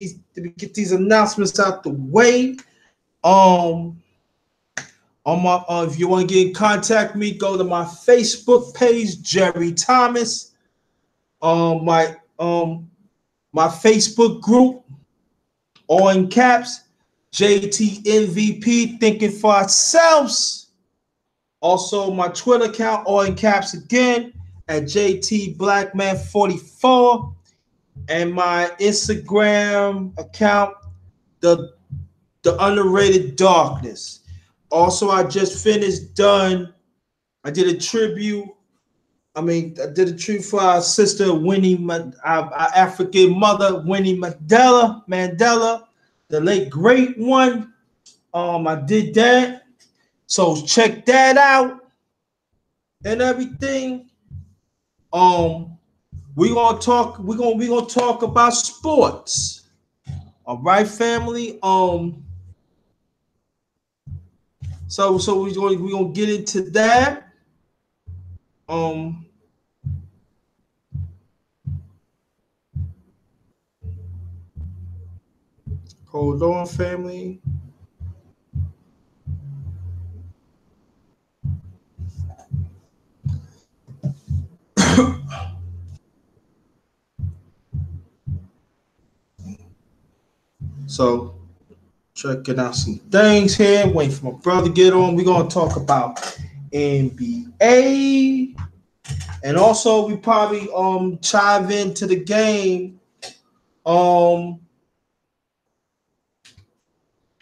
get these announcements out the way. On my if you want to get in contact with me, go to my Facebook page, Jerry Thomas. My my Facebook group, all in caps, JT MVP, thinking for ourselves. Also, my Twitter account, all in caps again, at JT Blackman 44, and my Instagram account, the Underrated Darkness. Also, I just finished done. I did a tribute. I did a tribute for our sister Winnie, our African mother Winnie Mandela, the late great one. I did that. So check that out and everything. We gonna talk. We gonna talk about sports. All right, family. So we gonna get into that. Hold on, family. So checking out some things here. Waiting for my brother to get on. We're gonna talk about NBA. And also we probably chive into the game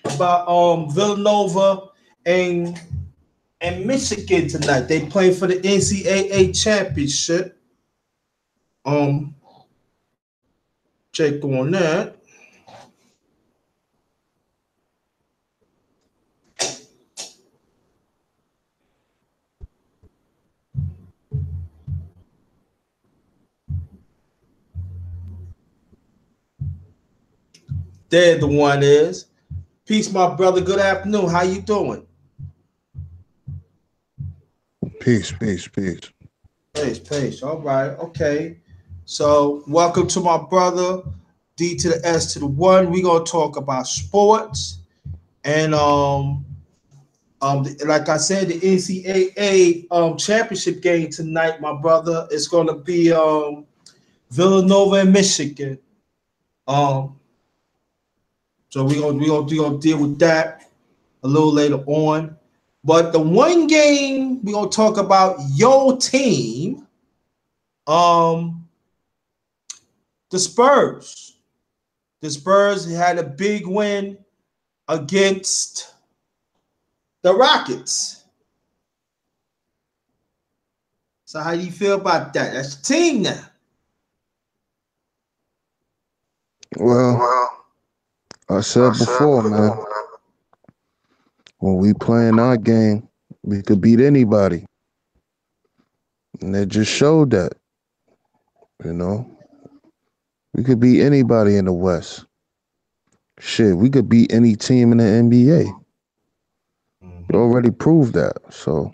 about Villanova and Michigan tonight. They play for the NCAA championship. Check on that. There the one is. Peace, my brother. Good afternoon. How you doing? Peace. Peace. All right. Okay. So welcome to my brother, D to the S to the one. We're gonna talk about sports. And like I said, the NCAA championship game tonight, my brother, is gonna be Villanova and Michigan. So we're gonna deal with that a little later on. But the one game we're gonna talk about your team, the Spurs. The Spurs had a big win against the Rockets. So how do you feel about that? That's your team now. Well, I said before, man, when we playing our game, we could beat anybody. And they just showed that, you know. We could beat anybody in the West. Shit, we could beat any team in the NBA. We already proved that. So,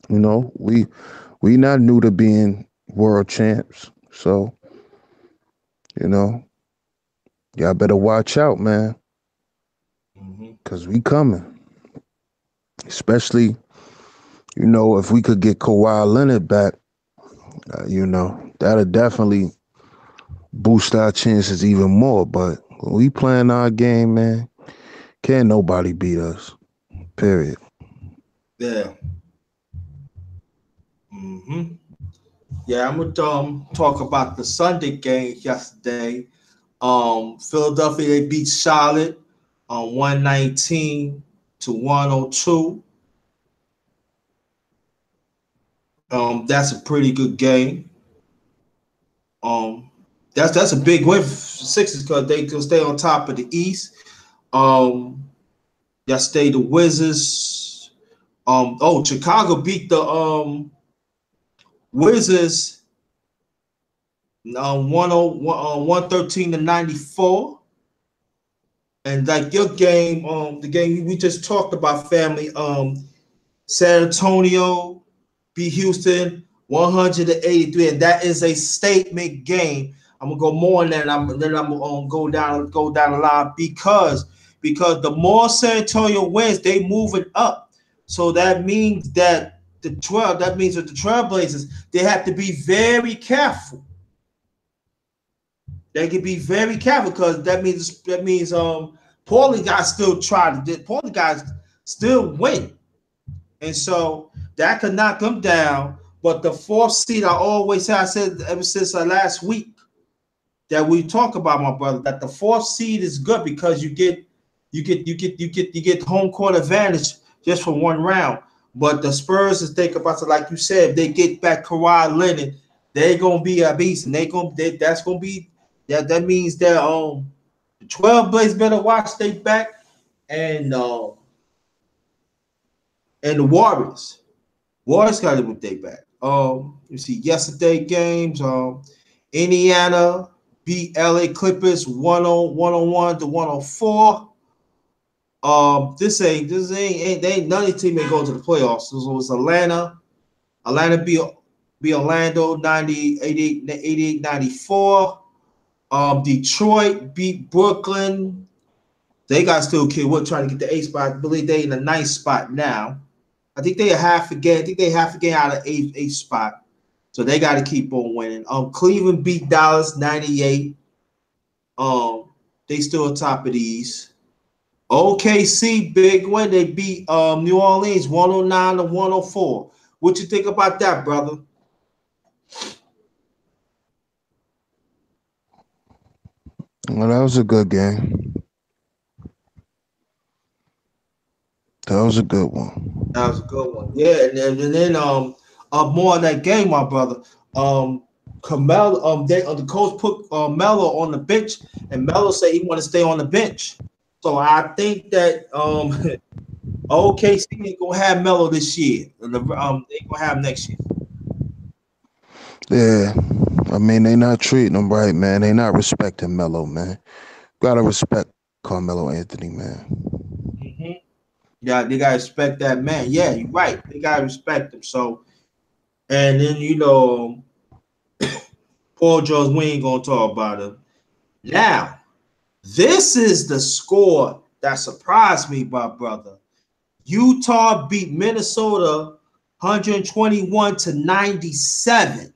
you know, we not new to being world champs. So, you know, y'all better watch out, man. Because we coming. Especially, you know, if we could get Kawhi Leonard back, you know, that'll definitely boost our chances even more. But when we playing our game, man, can't nobody beat us. Period. Yeah. Yeah, I'm gonna talk about the Sunday game yesterday. Philadelphia, they beat Charlotte on 119 to 102. That's a pretty good game. That's a big win for Sixers because they can stay on top of the East. Yesterday the Wizards. Chicago beat the Wizards 113 to 94. And like your game, the game we just talked about, family, San Antonio beat Houston 183, and that is a statement game. I'm gonna go more on that. Then I'm gonna go down the line because the more San Antonio wins, they moving up. So that means that the 12. That means that the Trailblazers they have to be very careful. They can be very careful because that means Portland guys still try to Portland guys still win, and so that could knock them down. But the fourth seed, I always say, I said ever since last week that we talk about, my brother, that the fourth seed is good because you get home court advantage just for one round. But the Spurs is think about it, like you said, if they get back Kawhi Leonard, they're gonna be a beast, and that's gonna be that means that the 12 Blazers better watch their back, and the Warriors. Warriors got it with their back. You see yesterday games. Indiana beat LA Clippers 101 to 104. This ain't they ain't none of the team ain't going to the playoffs. So it was Atlanta. Atlanta beat Orlando 88 94. Detroit beat Brooklyn. They got still kid. We're trying to get the eighth spot. I believe they in the ninth spot now. I think they half a game. I think they half a game out of eighth spot. So they got to keep on winning. Cleveland beat Dallas 98. They still on top of these. OKC big win. They beat New Orleans 109 to 104. What you think about that, brother? Well, that was a good game. That was a good one. That was a good one. Yeah, and then more on that game, my brother. Carmelo, the coach put Melo on the bench, and Melo said he want to stay on the bench. So I think that OKC ain't gonna have Melo this year. They gonna have him next year. Yeah, I mean they not treating him right, man. They not respecting Melo, man. Gotta respect Carmelo Anthony, man. Mm-hmm. Yeah, they gotta respect that man. Yeah, you're right. They gotta respect him. So, and then Paul George, we ain't gonna talk about him now. This is the score that surprised me, my brother. Utah beat Minnesota 121 to 97.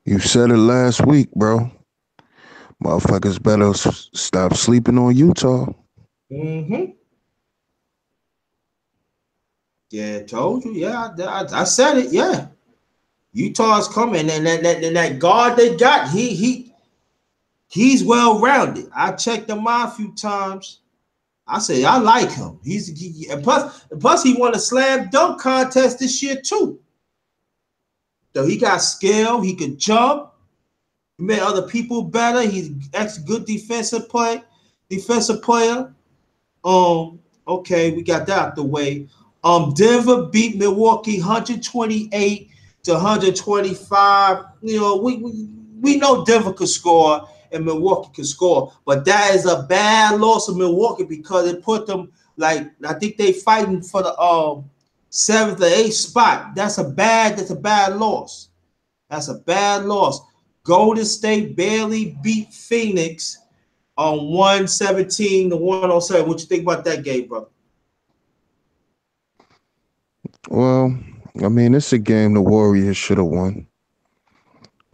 You said it last week, bro. Motherfuckers better stop sleeping on Utah. Mm-hmm. Yeah, told you. Yeah, I said it. Yeah, Utah's coming, and that guard they got, he's well rounded. I checked him out a few times. I say I like him. And plus he won a slam dunk contest this year too. So he got skill. He could jump. He made other people better. He's ex good defensive play. Defensive player. Okay, we got that out the way. Denver beat Milwaukee 128 to 125. We know Denver could score and Milwaukee could score, but that is a bad loss of Milwaukee because it put them like I think they fighting for the seventh or eighth spot. That's a bad loss. That's a bad loss. Golden State barely beat Phoenix on 117 to 107. What you think about that game, bro? Well, I mean, it's a game the Warriors should have won,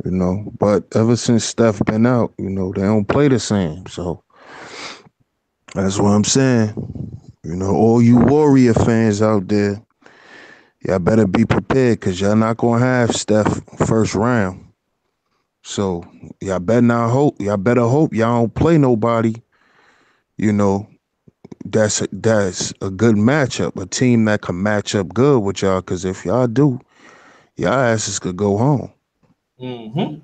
But ever since Steph been out, they don't play the same. So that's what I'm saying. All you Warrior fans out there, y'all better be prepared because y'all not gonna have Steph first round. So y'all better hope y'all don't play nobody, you know, that's a good matchup, a team that can match up good with y'all. Because if y'all do, y'all asses could go home. Mm-hmm. You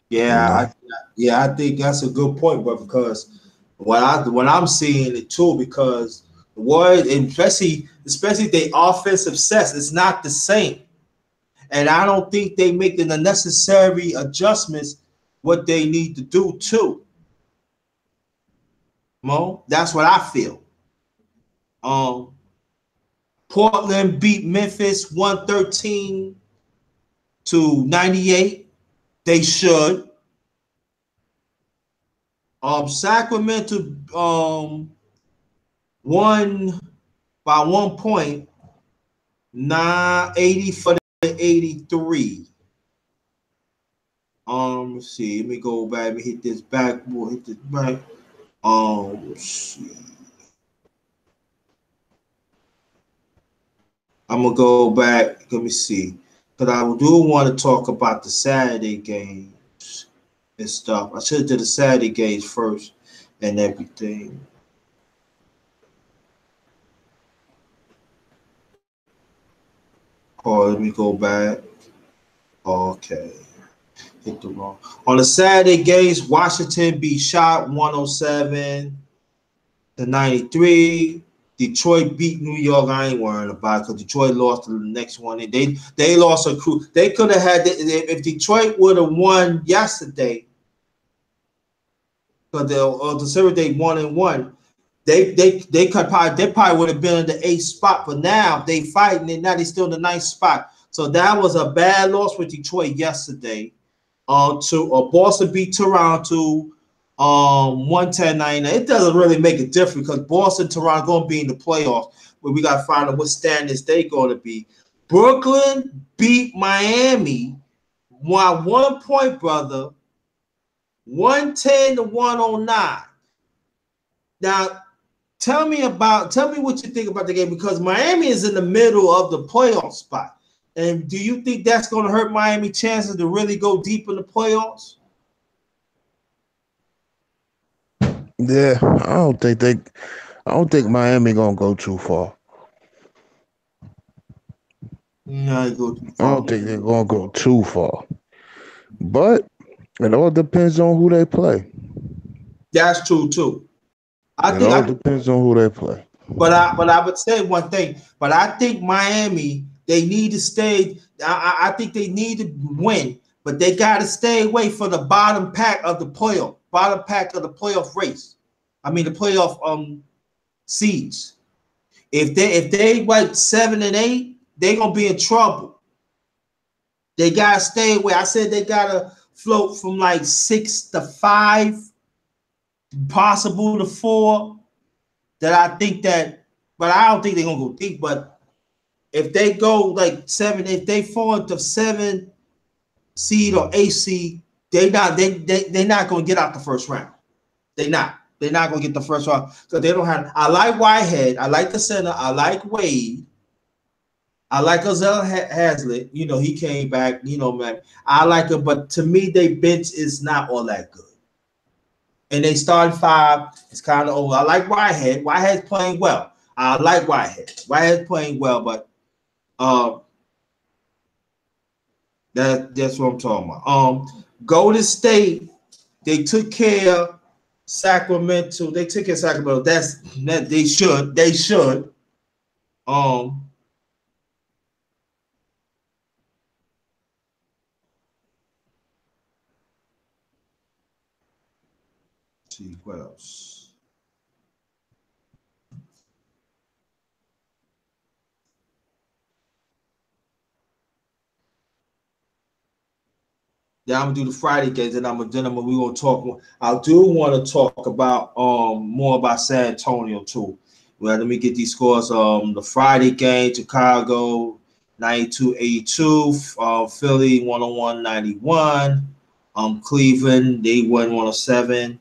Yeah, know, I think that's a good point, bro. Because what I'm seeing it too, because the Warriors, especially their offensive sets, it's not the same, and I don't think they making the necessary adjustments what they need to do too. Mo, that's what I feel. Um, Portland beat Memphis 113 to 98. They should. Sacramento won by 1 point, 84 to 83. Let's see. Let me go back. Let me hit this backboard. Hit this back. Let's see. I'm gonna go back. Let me see, because I do want to talk about the Saturday games and stuff. I should have did the Saturday games first and everything. Oh, let me go back. Okay. Hit the wrong. On the Saturday games, Washington beat Shot 107 to 93. Detroit beat New York. I ain't worrying about it because Detroit lost the next one. They lost a crew. They could have had if Detroit would have won yesterday, because the series they 1-1. They probably would have been in the 8th spot, but now they fighting and now they still in the 9th spot. So that was a bad loss with Detroit yesterday. To Boston beat Toronto 110-99. It doesn't really make a difference because Boston, Toronto going to be in the playoffs, where we got to find out what standings they going to be. Brooklyn beat Miami, 1 point, brother, 110 to 109. Now, tell me what you think about the game, because Miami is in the middle of the playoff spot. And do you think that's going to hurt Miami's chances to really go deep in the playoffs? Yeah, I don't think Miami gonna go too far. No, go too I far. don't think they're gonna go too far. But it all depends on who they play. That's true too. It all depends on who they play. But I would say one thing. But I think Miami, they need to stay. I think they need to win, but they got to stay away from the bottom pack of the playoff race. I mean the playoff seeds. If they like 7 and 8, they're gonna be in trouble. They gotta stay away. I said they gotta float from like 6 to 5, possible to 4. That I think that, but I don't think they're gonna go deep. But if they go like 7, if they fall into 7 seed or 8 seed, they're not gonna get out the first round. They're not gonna get the first round because they don't have. I like Whitehead. I like the center. I like Wade. I like Ozell Hazlitt. You know, he came back. You know, man, I like him. But to me, their bench is not all that good. And they started 5. It's kind of over. I like Whitehead. Whitehead's playing well. I like Whitehead. Whitehead's playing well, but that's what I'm talking about. Golden State, they took care of Sacramento. They took care of Sacramento. That they should. They should. See what else. Yeah, I'm gonna do the Friday games, and we're gonna talk. I do want to talk about more about San Antonio too. Well, let me get these scores. The Friday game, Chicago 92-82, Philly 101-91, Cleveland they won 107,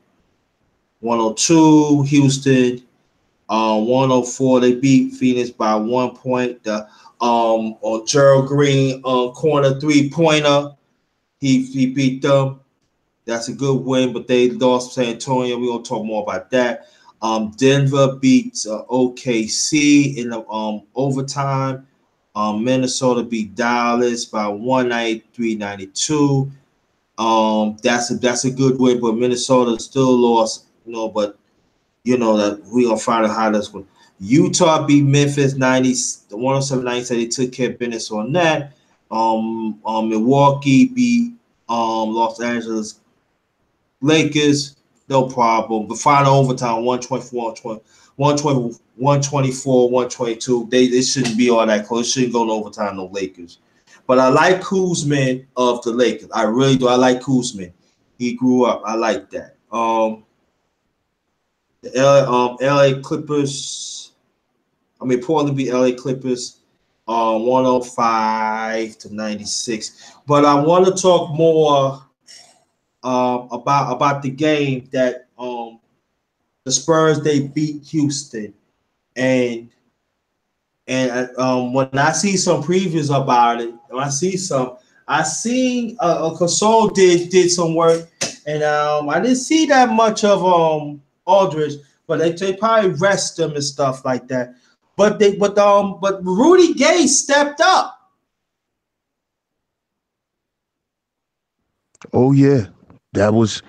102, Houston 104. They beat Phoenix by 1 point. The on Gerald Green corner 3-pointer. He beat them. That's a good win, but they lost San Antonio. We're gonna talk more about that. Denver beats OKC in the overtime. Minnesota beat Dallas by 193-92. That's a good win, but Minnesota still lost. You know, but you know that we gonna find out how this one. Utah beat Memphis 107-90. They took care of business on that. Milwaukee beat Los Angeles Lakers, no problem. The final overtime 124, 122. They shouldn't be all that close. It shouldn't go to overtime, no Lakers. But I like Kuzman of the Lakers. I really do. I like Kuzman. He grew up. I like that. The LA Clippers. I mean, Portland beat LA Clippers 105-96. But I want to talk more about the game that the Spurs they beat Houston, and when I see some previews about it, when I seen Console did some work, and I didn't see that much of Aldridge, but they probably rest them and stuff like that. But Rudy Gay stepped up. Oh yeah, that was.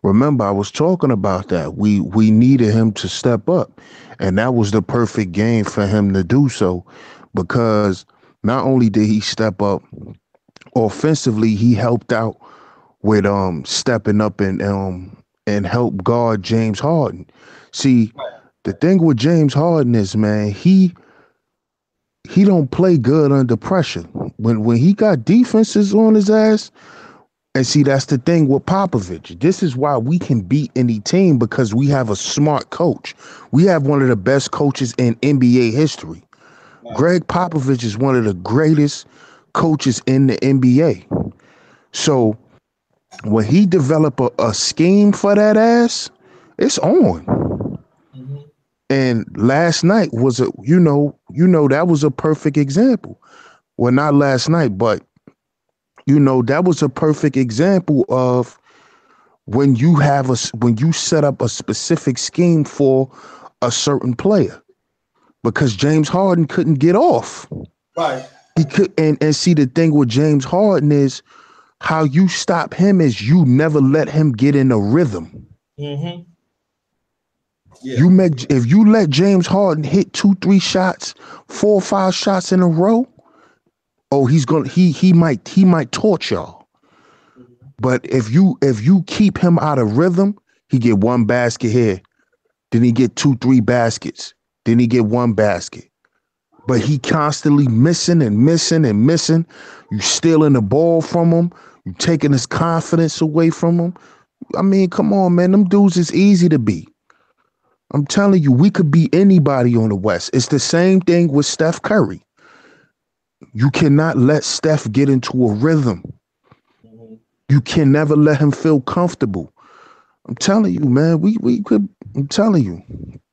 Remember, I was talking about that. We needed him to step up, and that was the perfect game for him to do so, because not only did he step up offensively, he helped out with stepping up and help guard James Harden. See, the thing with James Harden is, man, he don't play good under pressure. When he got defenses on his ass, and see, that's the thing with Popovich. This is why we can beat any team, because we have a smart coach. We have one of the best coaches in NBA history. Greg Popovich is one of the greatest coaches in the NBA. So when he develop a scheme for that ass, it's on. Mm-hmm. And last night was that was a perfect example. Well, not last night, but that was a perfect example of when you set up a specific scheme for a certain player, because James Harden couldn't get off. Right. He could, and see, the thing with James Harden is how you stop him is you never let him get in a rhythm. Mm-hmm. Yeah. If you let James Harden hit 2-3 shots, 4 or 5 shots in a row, oh, he might torch y'all. But if you keep him out of rhythm, he get 1 basket here, then he get 2-3 baskets, then he get 1 basket. But he constantly missing and missing and missing. You stealing the ball from him. You taking his confidence away from him. I mean, come on, man. Them dudes is easy to beat. I'm telling you, we could beat anybody on the West. It's the same thing with Steph Curry. You cannot let Steph get into a rhythm. Mm-hmm. You can never let him feel comfortable. I'm telling you, man, we could. I'm telling you,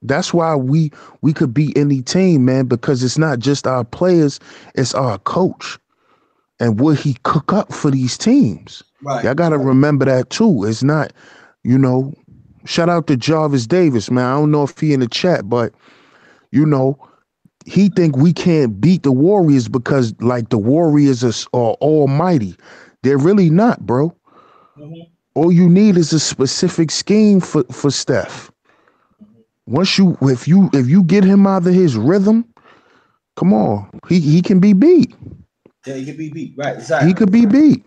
that's why we could beat any team, man, because it's not just our players, it's our coach and what he cook up for these teams. Right. Y'all got to remember that too. It's not, shout out to Jarvis Davis, man. I don't know if he in the chat, but he think we can't beat the Warriors because like the Warriors are almighty. They're really not, bro. Mm-hmm. All you need is a specific scheme for Steph. If you get him out of his rhythm, come on, he can be beat. Yeah, he could be beat. Right, exactly. He could be beat.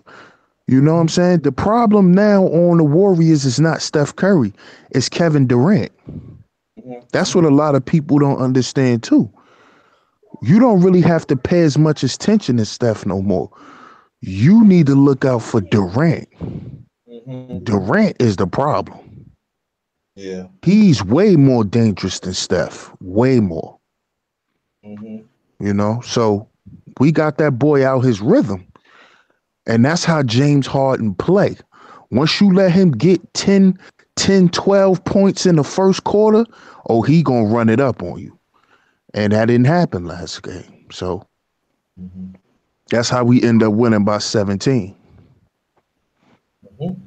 You know what I'm saying? The problem now on the Warriors is not Steph Curry, it's Kevin Durant. Mm-hmm. That's what a lot of people don't understand too. You don't really have to pay as much attention to Steph no more. You need to look out for Durant. Mm-hmm. Durant is the problem. Yeah. He's way more dangerous than Steph. Way more. Mm-hmm. So we got that boy out his rhythm. And that's how James Harden play. Once you let him get 10, 12 points in the first quarter, oh, he gonna run it up on you. And that didn't happen last game. So that's how we end up winning by 17. Mm-hmm.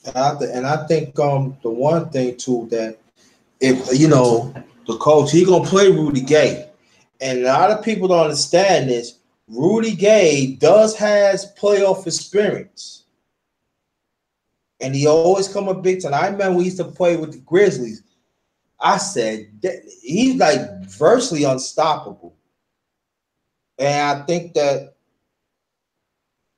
And I think the one thing too, that if the coach, he gonna play Rudy Gay, and a lot of people don't understand this. Rudy Gay has playoff experience, and he always come a big time. I remember we used to play with the Grizzlies. I said he's like virtually unstoppable, and I think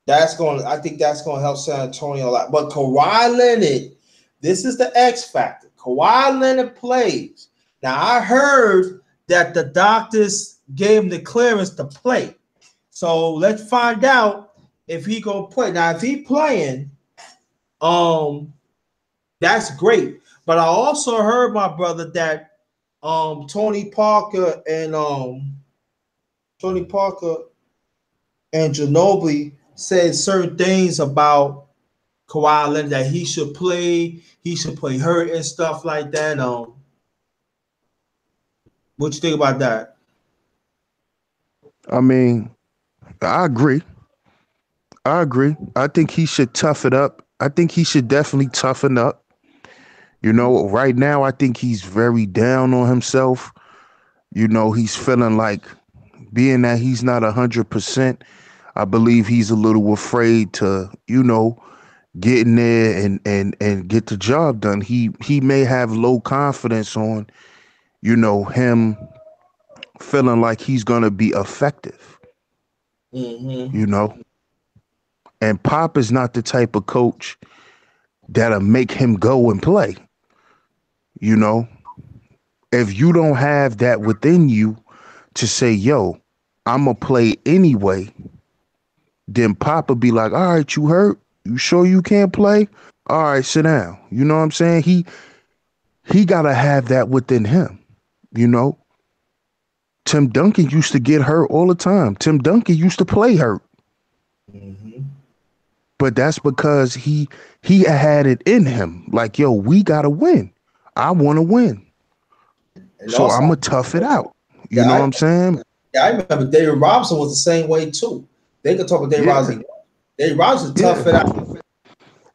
that's going to help San Antonio a lot. But Kawhi Leonard, this is the X factor. Kawhi Leonard plays. Now I heard that the doctors gave him the clearance to play. So let's find out if he gonna play. Now, if he playing, um, that's great. But I also heard, my brother, that Tony Parker and Tony Parker and Ginobili said certain things about Kawhi Leonard, that he should play hurt and stuff like that. What you think about that? I mean, I agree. I agree. I think he should tough it up. I think he should definitely toughen up. You know, right now, I think he's very down on himself. You know, he's feeling like, being that he's not 100%, I believe he's a little afraid to, get in there and get the job done. He may have low confidence on, him feeling like he's gonna be effective. Mm-hmm. You know, and Pop is not the type of coach that'll make him go and play. You know, if you don't have that within you to say, yo, I'm going to play anyway, then Papa be like, all right, you hurt? You sure you can't play? All right, sit down. You know what I'm saying? He got to have that within him. You know, Tim Duncan used to get hurt all the time. Tim Duncan used to play hurt. Mm-hmm. But that's because he had it in him. Like, yo, we got to win. I want to win. And So I'm also, going to tough it out. You yeah, know what I'm saying? I remember David Robinson was the same way too. They could talk about David Yeah. Robinson. David Robinson tough it out.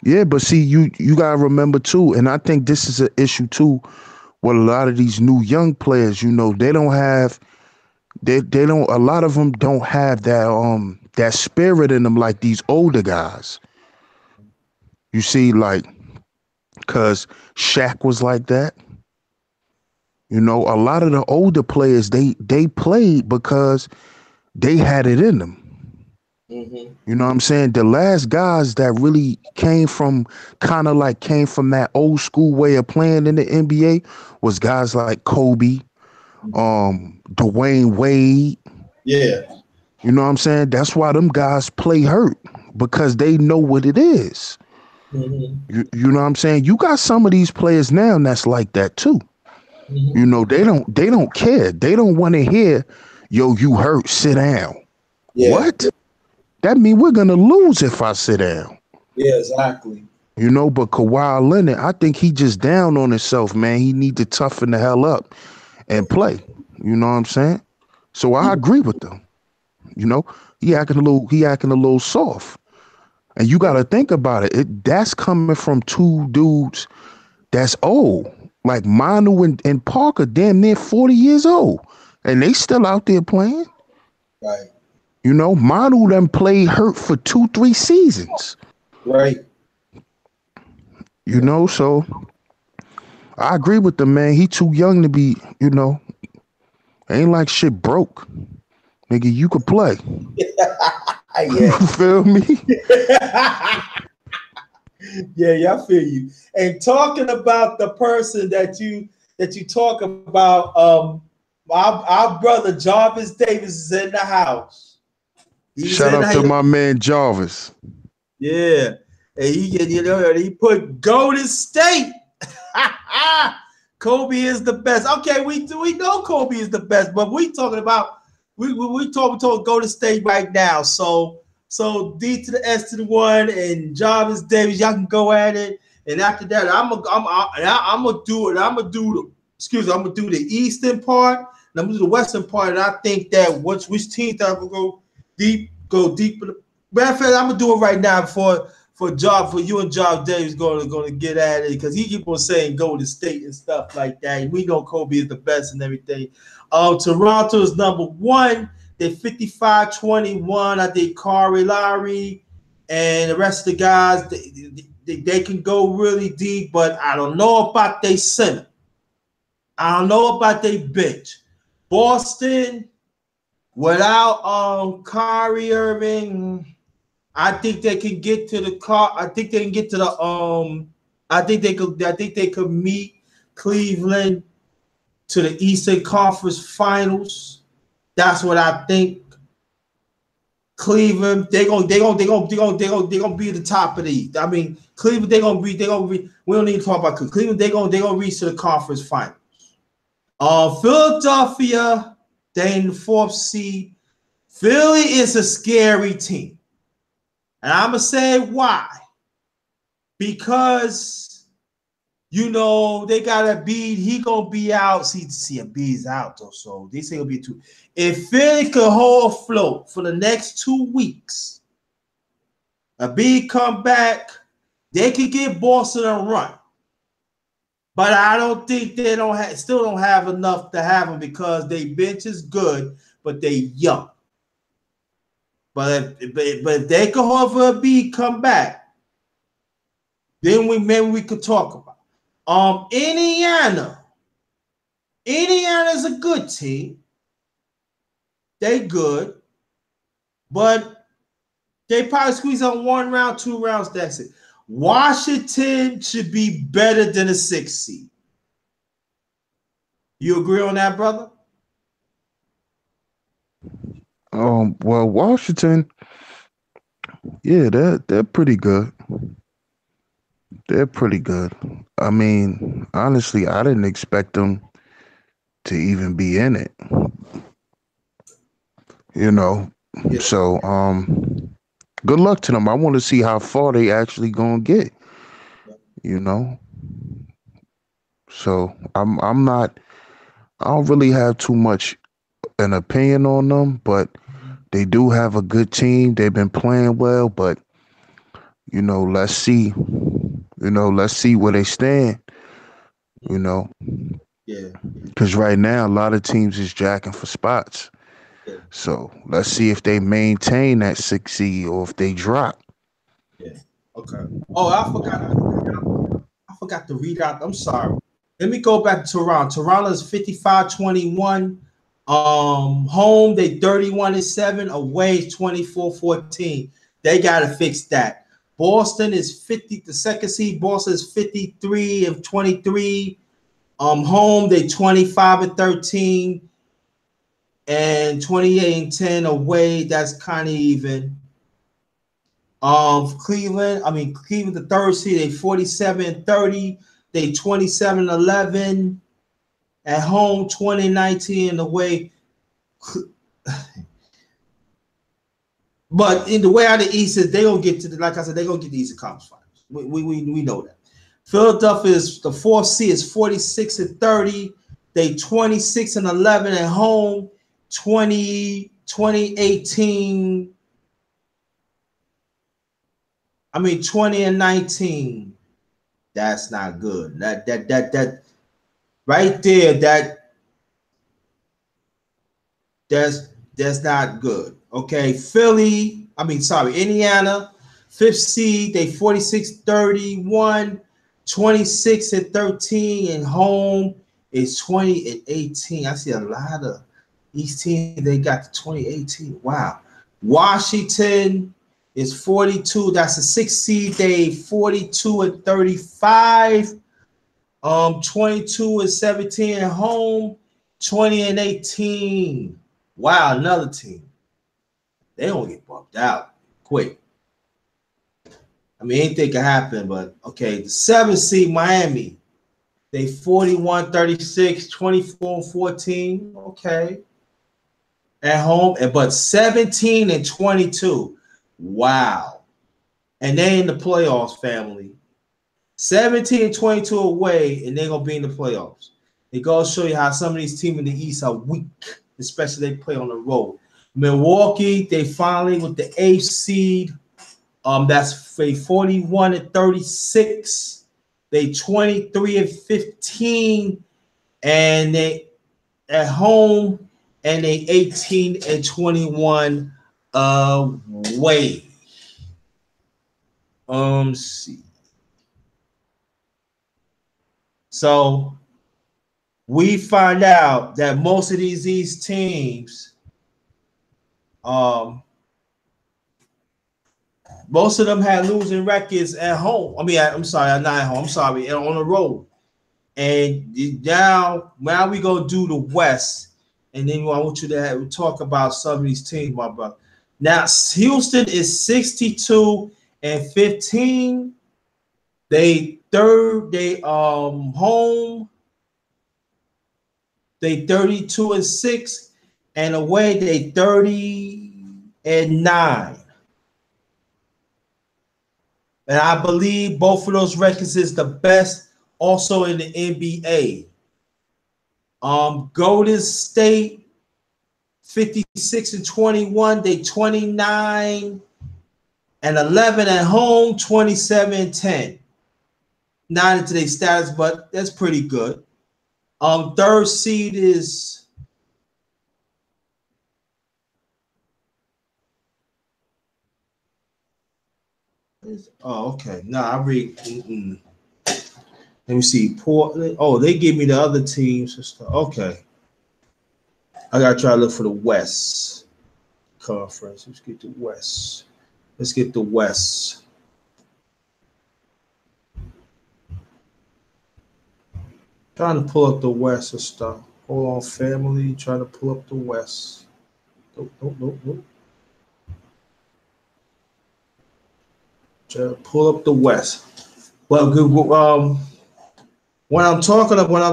Yeah, but see, you gotta remember too, and I think this is an issue too with a lot of these new young players. They don't have they don't a lot of them don't have that spirit in them like these older guys. You see, like, cause Shaq was like that. A lot of the older players they played because they had it in them. Mm-hmm. You know what I'm saying? The last guys that really came from that old school way of playing in the NBA was guys like Kobe, Dwayne Wade. Yeah. You know what I'm saying? That's why them guys play hurt, because they know what it is. Mm-hmm. You know what I'm saying? You got some of these players now that's like that too. Mm-hmm. They don't care. They don't want to hear, yo, you hurt, sit down. Yeah. What? That mean we're gonna lose if I sit down. Yeah, exactly. But Kawhi Leonard, I think he just down on himself, man. He need to toughen the hell up and play. You know what I'm saying? So I agree with them. You know, he acting a little soft. And you gotta think about it. That's coming from two dudes that's old. Like Manu and Parker, damn near 40 years old. And they still out there playing. Right. Manu done played hurt for 2-3 seasons. Right. So I agree with the man. He too young to be, ain't like shit broke. Nigga, you could play. You Yeah. feel me? Yeah, I feel you. And talking about the person that you talk about, our brother Jarvis Davis is in the house. He's Shout in out to the my man Jarvis. Yeah. And he put Golden State. Kobe is the best. Okay, we know Kobe is the best, but we talking about we talking Golden State right now. So D to the S to the 1 and Jarvis Davis, y'all can go at it. And after that, I'm gonna do it. I'm gonna do the eastern part, and I'm gonna do the western part. And I think that which teams that will go deep. Matter of fact, I'm gonna do it right now for you and Job Davis gonna get at it, because he keep on saying Golden State and stuff like that. We know Kobe is the best and everything. Toronto is number 1. They're 55-21. I think Kari Lowry and the rest of the guys, they can go really deep, but I don't know about they center. I don't know about they bench. Boston without Kyrie Irving, I think they can get to the car. I think they can get to the I think they could meet Cleveland to the Eastern Conference Finals. That's what I think. Cleveland, they're gonna be at the top of the East. I mean, Cleveland, they're gonna be. We don't need to talk about Cleveland. They're gonna reach to the conference final. Philadelphia, they in the 4th seed. Philly is a scary team, and I'm gonna say why. Because they got a beat. He gonna be out. See, a beat's out though, so they say it'll be 2. If Philly could hold afloat for the next 2 weeks, a beat come back, they could get Boston a run. But I don't think they still don't have enough to have them because their bench is good, but they young. But if they could hold for a beat, come back, then maybe we could talk about. Indiana. Indiana's a good team. They good, but they probably squeeze on 1 round, 2 rounds. That's it. Washington should be better than a 6 seed. You agree on that, brother? Well, Washington, yeah, they're pretty good. They're pretty good. I mean, honestly, I didn't expect them to even be in it. Yeah. So good luck to them. I want to see how far they actually gonna get. You know, so I'm not. I don't really have too much an opinion on them, but they do have a good team. They've been playing well, but let's see. Let's see where they stand. Yeah. Because right now a lot of teams is jacking for spots. Yeah. So let's see if they maintain that 6 seed or if they drop. Yeah. Okay. Oh, I forgot to read out. I'm sorry. Let me go back to Toronto. Toronto's 55-21. Home, they 31-7. Away, 24-14. They gotta fix that. Boston is 50, the 2nd seed. Boston is 53-23. Home, they 25-13 and 28-10. Away, that's kind of even. Cleveland, the 3rd seed, they 47-30. They 27-11. At home, 2019 in the way. But in the way out of the East is they gonna get to like I said, they gonna get the Eastern Conference Finals. We know that. Philadelphia is the 4th seed is 46-30. They 26-11 at home, 2018. 20-19. That's not good. That right there, that's not good. Okay, Indiana, 5th seed, they 46-31, 26-13, and home is 20-18. I see a lot of these teams, they got the 2018. Wow. Washington is 42. That's a 6th seed. They 42-35. 22-17 at home, 20-18. Wow, another team. They don't get bumped out quick. Anything can happen, but okay. The 7th seed Miami, they 41-36, 24-14. Okay. At home, but 17-22. Wow. And they in the playoffs, family. 17-22 away, and they're gonna be in the playoffs. It goes to show you how some of these teams in the East are weak, especially they play on the road. Milwaukee, they finally with the 8th seed. That's 41-36. They 23-15, and they at home, and they 18-21 away. See. So we find out that most of these teams, most of them had losing records at home. I'm sorry, not at home. I'm sorry, on the road. And now we go do the West, and then I want you to talk about some of these teams, my brother. Now Houston is 62-15. They third. They home. They 32-6, and away they 30-9. And I believe both of those records is the best also in the NBA. Golden State 56-21. They 29-11 at home, 27-10. Not into their status, but that's pretty good. Third seed is okay. No, I read. Let me see. Portland. Oh, they give me the other teams and stuff. Okay. I gotta try to look for the West Conference. Let's get the West. Let's get the West. Trying to pull up the West and stuff. Hold on, family. Trying to pull up the West. Nope. Trying to pull up the West. Well, when I'm talking about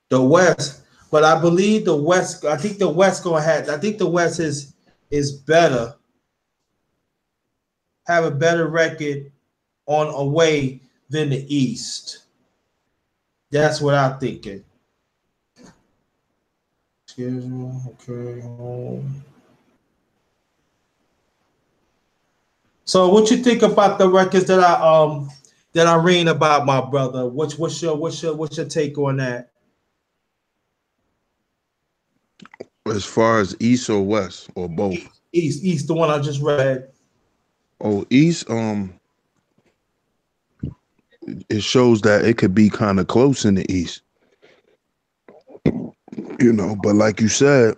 the West, but I believe the West. I think the West gonna have. I think the West is better. Have a better record on away than the East. That's what I'm thinking. Excuse me. Okay. So, what you think about the records that I read about, my brother? What's your take on that? As far as East or West or both? East, the one I just read. Oh, East. It shows that it could be kind of close in the East. But like you said,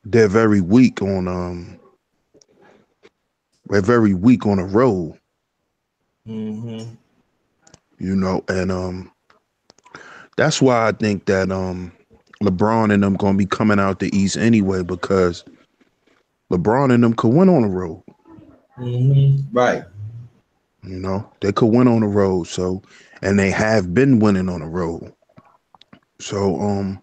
they're very weak on we're very weak on the road. Mm-hmm. And that's why I think that LeBron and them gonna be coming out the East anyway, because LeBron and them could win on the road. Mm-hmm. Right. They could win on the road. So, and they have been winning on the road. So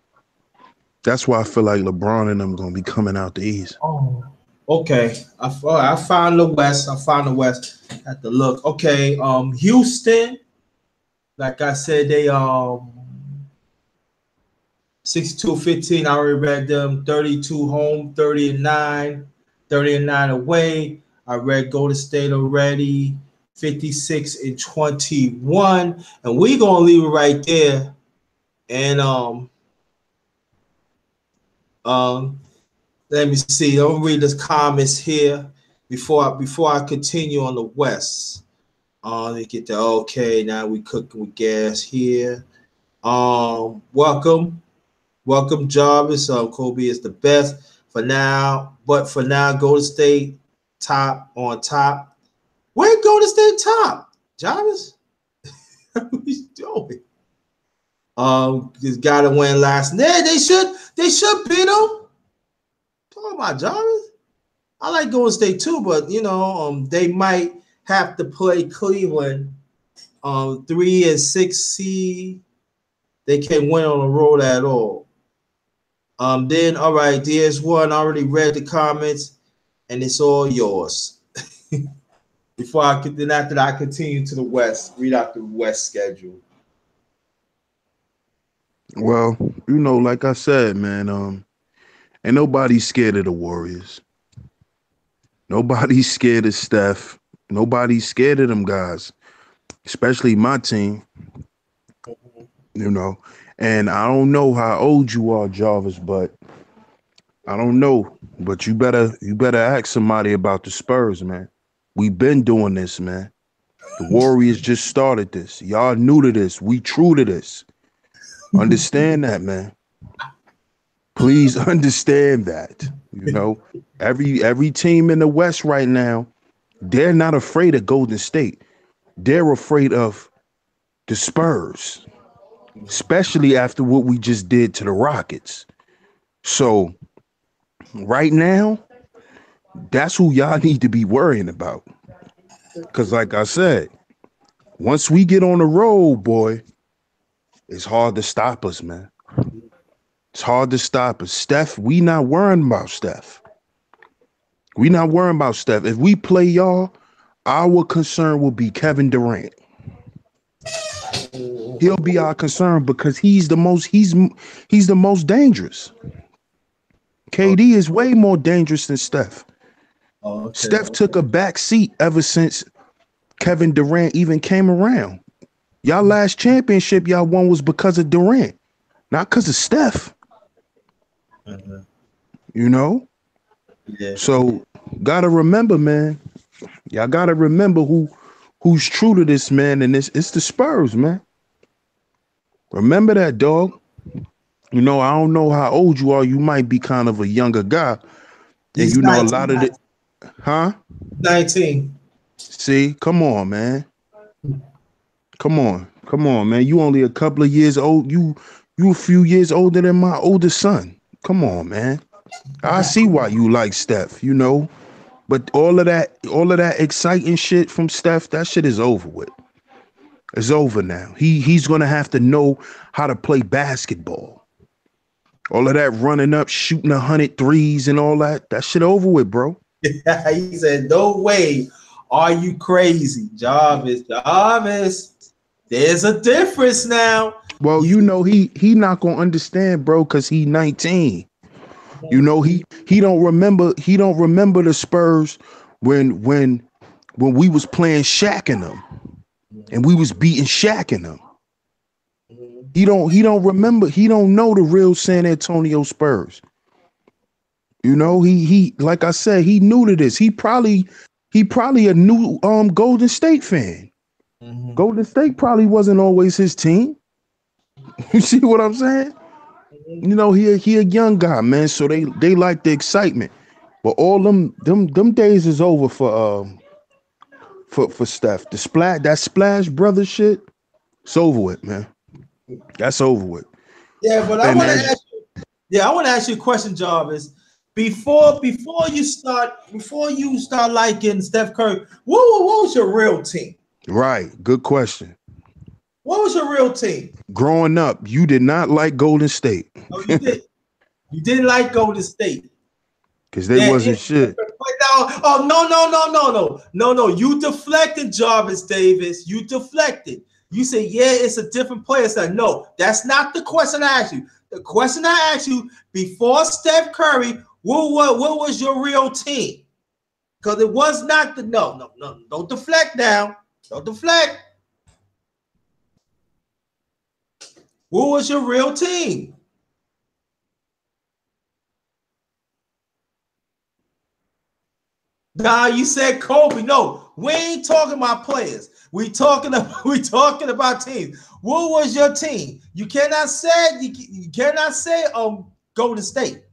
that's why I feel like LeBron and them gonna be coming out the East. Oh. Okay. I found the West. I found the West. At the look. Okay. Houston. Like I said, they 62-15. I already read them. 32 home, 30-9, 30-9 away. I read Golden State already. 56-21. And we gonna leave it right there. And let me see. Let me read the comments here before I continue on the West. They get the okay. Now we cooking with gas here. Welcome, Jarvis. Kobe is the best for now, but for now, Golden State top on top. Where Golden State top, Jarvis? What are you doing? Just got to win last night. They should beat them. Talking about Jarvis. I like Golden State too, but they might have to play Cleveland. 3 and 6 seed. They can't win on the road at all. Then all right, DS1 already read the comments, and it's all yours. After that, I continue to the West. Read out the West schedule. Well, like I said, man, ain't nobody scared of the Warriors. Nobody's scared of Steph. Nobody's scared of them guys, especially my team. And I don't know how old you are, Jarvis, but I don't know. But you better ask somebody about the Spurs, man. We've been doing this, man. The Warriors just started this. Y'all new to this. We true to this. Understand that, man. Please understand that. Every team in the West right now, they're not afraid of Golden State. They're afraid of the Spurs. especially after what we just did to the Rockets. So right now, that's who y'all need to be worrying about. Because like I said, once we get on the road, boy, it's hard to stop us, man. It's hard to stop us. Steph, we not worrying about Steph. We not worrying about Steph. If we play y'all, our concern will be Kevin Durant. He'll be our concern because he's the most dangerous. KD is way more dangerous than Steph. Okay. Steph took a back seat ever since Kevin Durant even came around. Y'all last championship y'all won was because of Durant, not because of Steph. You know? Yeah. So gotta remember, man. Y'all gotta remember who's true to this, man, and it's the Spurs, man. Remember that, dog. You know, I don't know how old you are. You might be kind of a younger guy. And He's you know 19, a lot of it, huh? 19. See, come on, man. Come on, man. You only a couple of years old. You a few years older than my oldest son. Come on, man. I see why you like Steph, you know. But all of that exciting shit from Steph, that shit is over with. It's over now. He's gonna have to know how to play basketball. All of that running up, shooting 100 threes and all that shit over with, bro. He said, "No way. Are you crazy, Jarvis? Jarvis, there's a difference now." Well, you know, he not gonna understand, bro, because he 19. You know, he don't remember the Spurs when we was playing Shaq and them and we was beating Shaq and them. He don't remember, he don't know the real San Antonio Spurs. You know, he like I said, he new to this. He probably a new Golden State fan. Golden State probably wasn't always his team. You see what I'm saying? You know, he a young guy, man. So they like the excitement. But all them days is over for Steph. That Splash Brother shit, it's over with, man. That's over with. Yeah, but I And want to as ask you. Yeah, I want to ask you a question, Jarvis. Before you start liking Steph Curry, what was your real team? right, good question. What was your real team? Growing up, you did not like Golden State Oh, you did. You didn't like Golden State. because they wasn't shit. Oh, no. You deflected, Jarvis Davis. You deflected. You said, yeah, it's a different player. I said, no, that's not the question I asked you. The question I asked you, before Steph Curry, what was your real team? Because it was not the no. Don't deflect now. Don't deflect. What was your real team? Nah, you said Kobe. No, we ain't talking about players. We talking about teams. What was your team? You cannot say Golden State.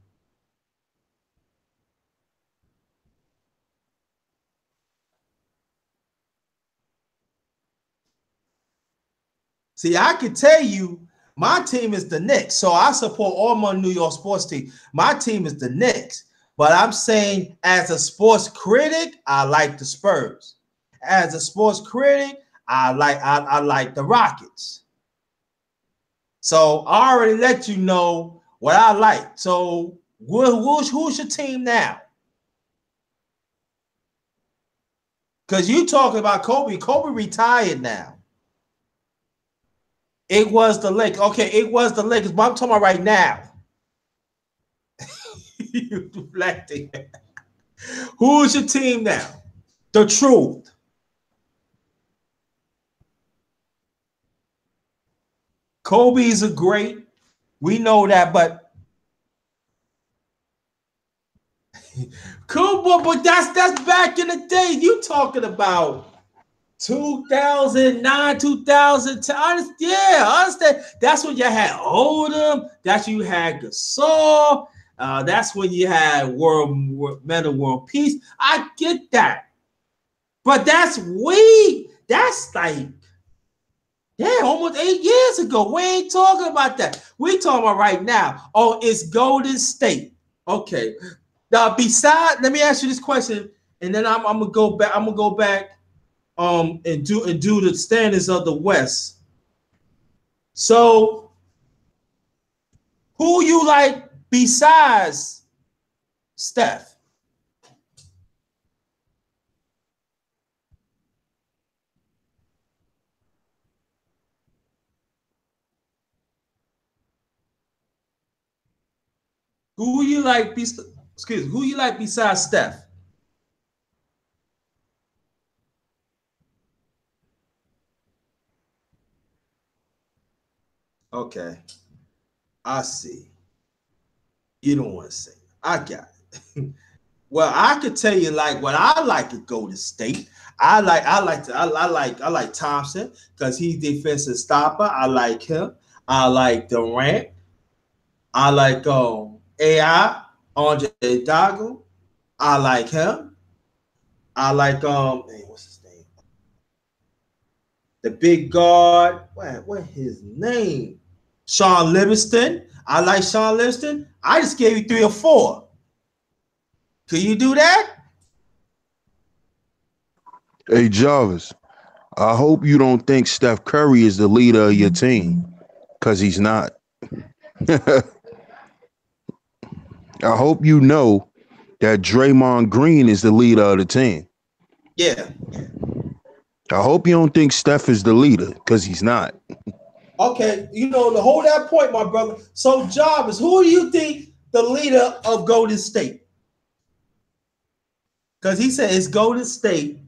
See, I can tell you my team is the Knicks, so I support all my New York sports team. My team is the Knicks, but I'm saying as a sports critic, I like the Spurs. As a sports critic, I like the Rockets. So I already let you know what I like. So who's your team now? Because you talking about Kobe. Kobe retired now. It was the Lakers. Okay, it was the Lakers, but I'm talking about right now. You deflecting. Who's your team now? The truth. Kobe's a great. We know that, but cool, but that's back in the day. You talking about 2009, 2010. Yeah, I understand. That's when you had Odom. That's when you had Gasol. That's when you had Men of World Peace. I get that. But that's like Yeah, almost 8 years ago. We ain't talking about that. We talking about right now. Oh, it's Golden State. Okay. Now, beside, let me ask you this question, and then I'm gonna go back. I'm gonna go back and do the standards of the West. So, who you like besides Steph? Who you like? Excuse me. Who you like besides Steph? Okay, I see. You don't want to say. I got it. Well, I could tell you like what I like at Golden State. I like Thompson because he's defensive stopper. I like him. I like Durant. I like AI Andre Dago. I like him. I like what's his name? The big guard. What his name? Sean Livingston. I like Sean Livingston. I just gave you 3 or 4. Can you do that? Hey Jarvis, I hope you don't think Steph Curry is the leader of your team, because he's not. I hope you know that Draymond Green is the leader of the team. Yeah. I hope you don't think Steph is the leader, because he's not. Okay, to hold that point, my brother. So, Jarvis, who do you think the leader of Golden State? Because he said it's Golden State,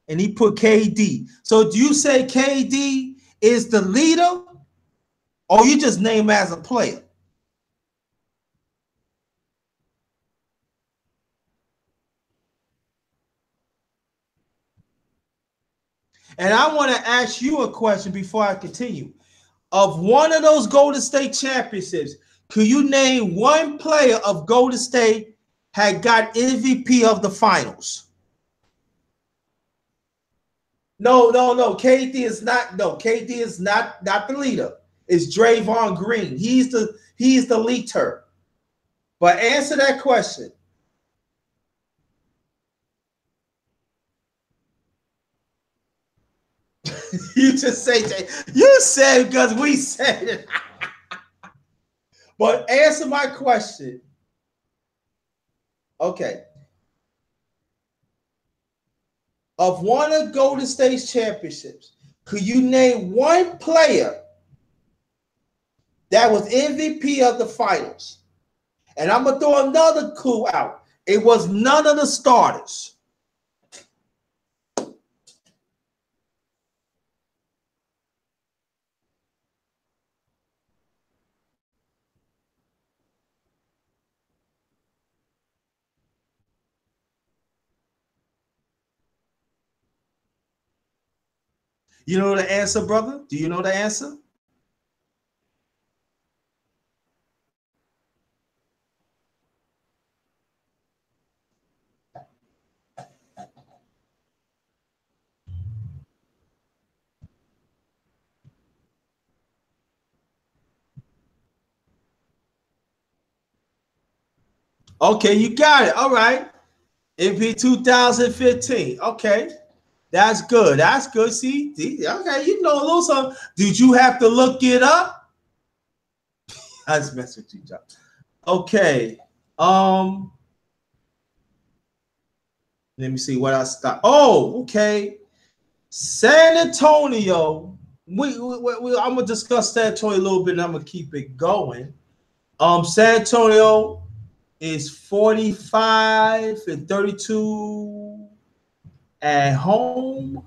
and he put KD. So, do you say KD is the leader, or you just name him as a player? And I want to ask you a question before I continue. Of one of those Golden State championships, could you name one player of Golden State had got MVP of the finals? No, no, no. KD is not. No, KD is not the leader. It's Draymond Green. He's the leader. But answer that question. You just say you said because we said it. But answer my question. Okay. Of one of Golden State's championships, could you name one player that was MVP of the finals? And I'm gonna throw another clue out. It was none of the starters. You know the answer, brother? Do you know the answer? Okay, you got it. All right. MVP 2015. Okay. That's good. That's good. See, okay, you know a little something. Did you have to look it up? I just mess with you, John. Okay. Um, Let me see what I stop. Oh, okay. San Antonio. I'm gonna discuss San Antonio a little bit, and I'm gonna keep it going. San Antonio is 45-32 at home.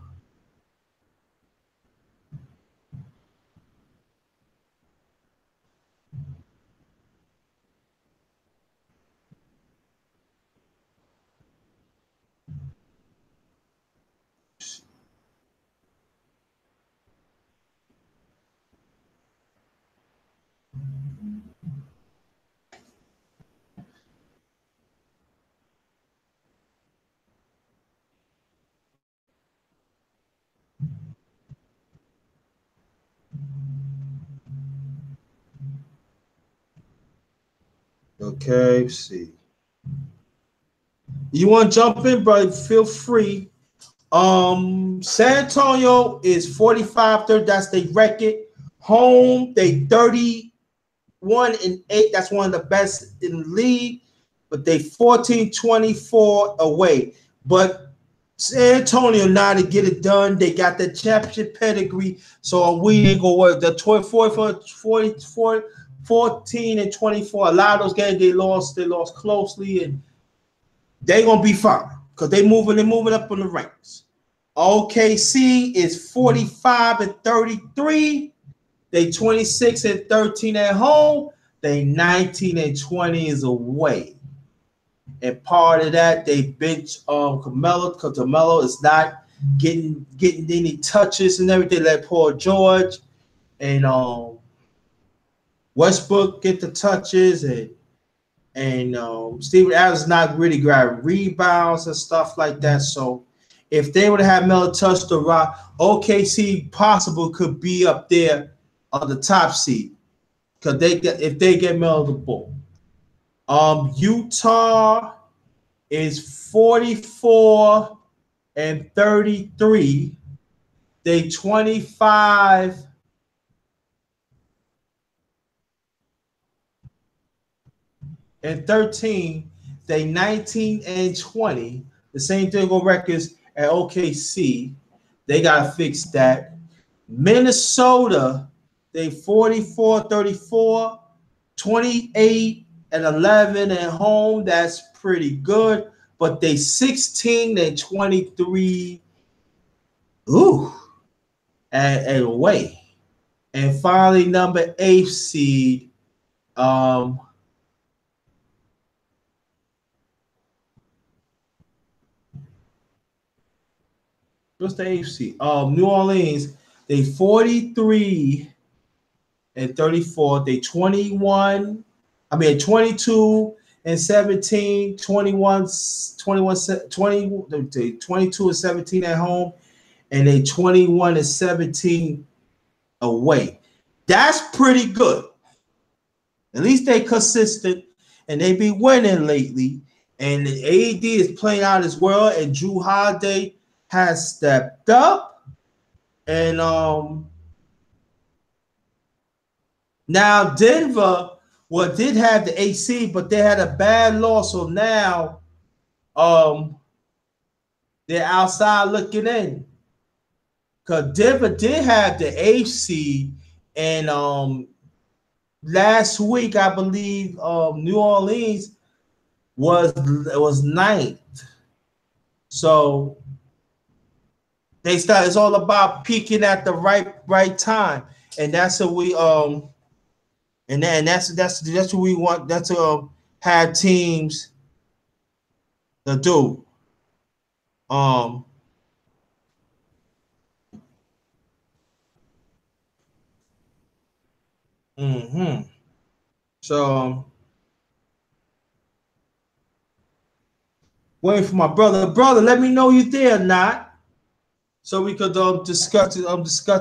Okay, let's see. You want to jump in, brother? Feel free. San Antonio is 45-30. That's their record. Home, they 31-8. That's one of the best in the league. But they 14-24 away. But San Antonio now to get it done. They got the championship pedigree. So we ain't gonna work. The 14-24. A lot of those games they lost closely, and they gonna be fine because they're moving up in the ranks. OKC is 45-33. They 26-13 at home. They 19-20 is away. And part of that, they bench Carmelo because Carmelo is not getting any touches and everything. Let Paul George and Westbrook get the touches, and Steven Adams not really grabbing rebounds and stuff like that. So if they would have Melo touch the rock, OKC possible could be up there on the top seed because if they get Melo the ball. Utah is 44-33. They 25. And 13, they 19-20. The same thing on records at OKC. They gotta fix that. Minnesota, they 44-34, 28-11 at home. That's pretty good. But they 16-23. Ooh, and away. And finally, number 8 seed. What's the AFC? New Orleans, they 43-34. They 22-17, 22-17 at home, and they 21-17 away. That's pretty good. At least they consistent, and they be winning lately. And the AD is playing out as well, and Drew Holiday has stepped up, and now Denver did have the AC, but they had a bad loss, so now they're outside looking in because Denver did have the AC, and last week I believe New Orleans was ninth, so. It's all about peaking at the right time, and that's what we and that's what we want. That's have teams to do. So waiting for my brother. Brother, let me know you there or not, so we could discuss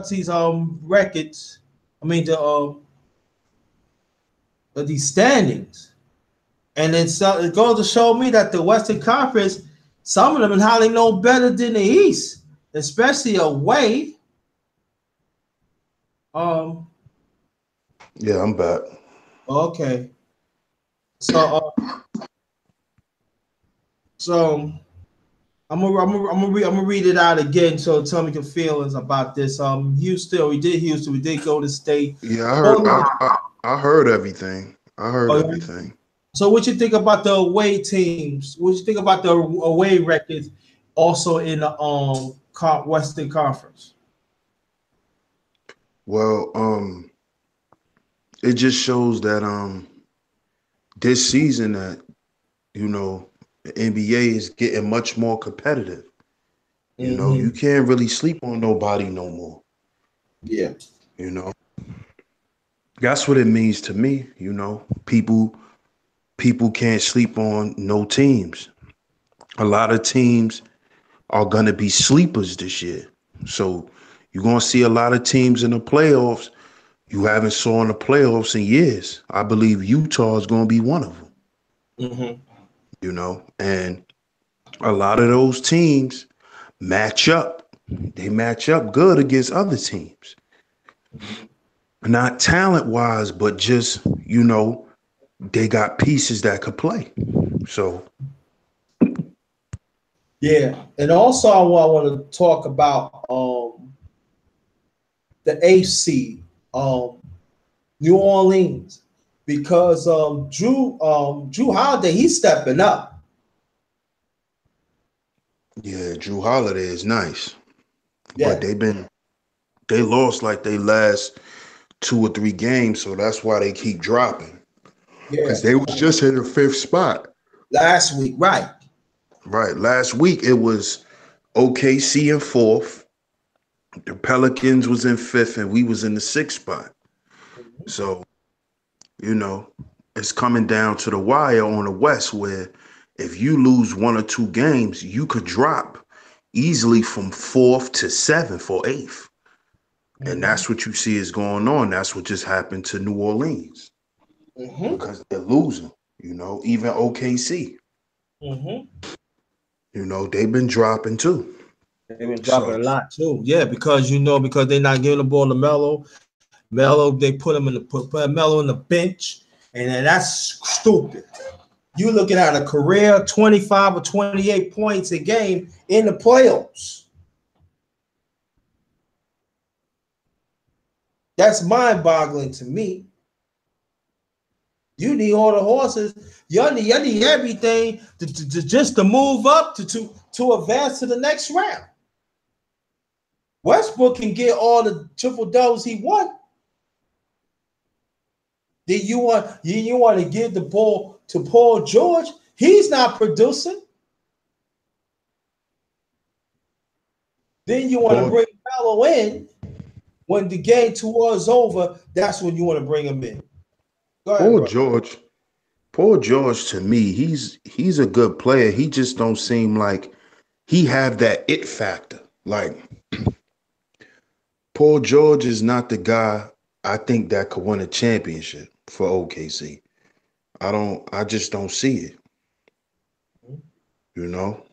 these records. I mean these standings, and then so it goes to show me that the Western Conference, some of them are highly no better than the East, especially away. Yeah, I'm back. Okay, so I'm gonna read it out again. So tell me your feelings about this. Houston, we did go to state. Yeah, I heard everything. I heard everything. So what you think about the away teams? What you think about the away records also in the Western Conference? Well, it just shows that this season that the NBA is getting much more competitive. You know, you can't really sleep on nobody no more. Yeah. That's what it means to me. People can't sleep on no teams. A lot of teams are going to be sleepers this year. So you're going to see a lot of teams in the playoffs you haven't saw in the playoffs in years. I believe Utah is going to be one of them. Mm-hmm. you know, and a lot of those teams match up. They match up good against other teams. Not talent wise, but just, they got pieces that could play. So, Yeah, and also I want to talk about the AC, um, New Orleans, because Drew Holiday, he's stepping up. yeah, Drew Holiday is nice, but Yeah, they lost like they last 2 or 3 games, so that's why they keep dropping. yeah. Because they was just in the fifth spot. Last week, right? Right. Last week it was OKC in fourth. The Pelicans was in fifth, and we was in the sixth spot. So, you know, it's coming down to the wire on the West where if you lose 1 or 2 games, you could drop easily from fourth to seventh or eighth. And Mm-hmm. that's what you see is going on. That's what just happened to New Orleans Mm-hmm. because they're losing, even OKC, Mm-hmm. they've been dropping too. They've been dropping So, a lot too. Yeah, because they're not giving the ball to Melo. Melo, they put Melo in the bench, and then that's stupid. You looking at a career 25 or 28 points a game in the playoffs. That's mind-boggling to me. You need all the horses. You need everything to just to move up to advance to the next round. Westbrook can get all the triple doubles he wants. Then you want to give the ball to Paul George? He's not producing. Then you want to Paul, bring Melo in when the game towards over. That's when you want to bring him in. Go ahead, Paul bro. George, Paul George to me, he's a good player. He just don't seem like he have that it factor. Like Paul George is not the guy I think that could win a championship for OKC. I just don't see it. You know,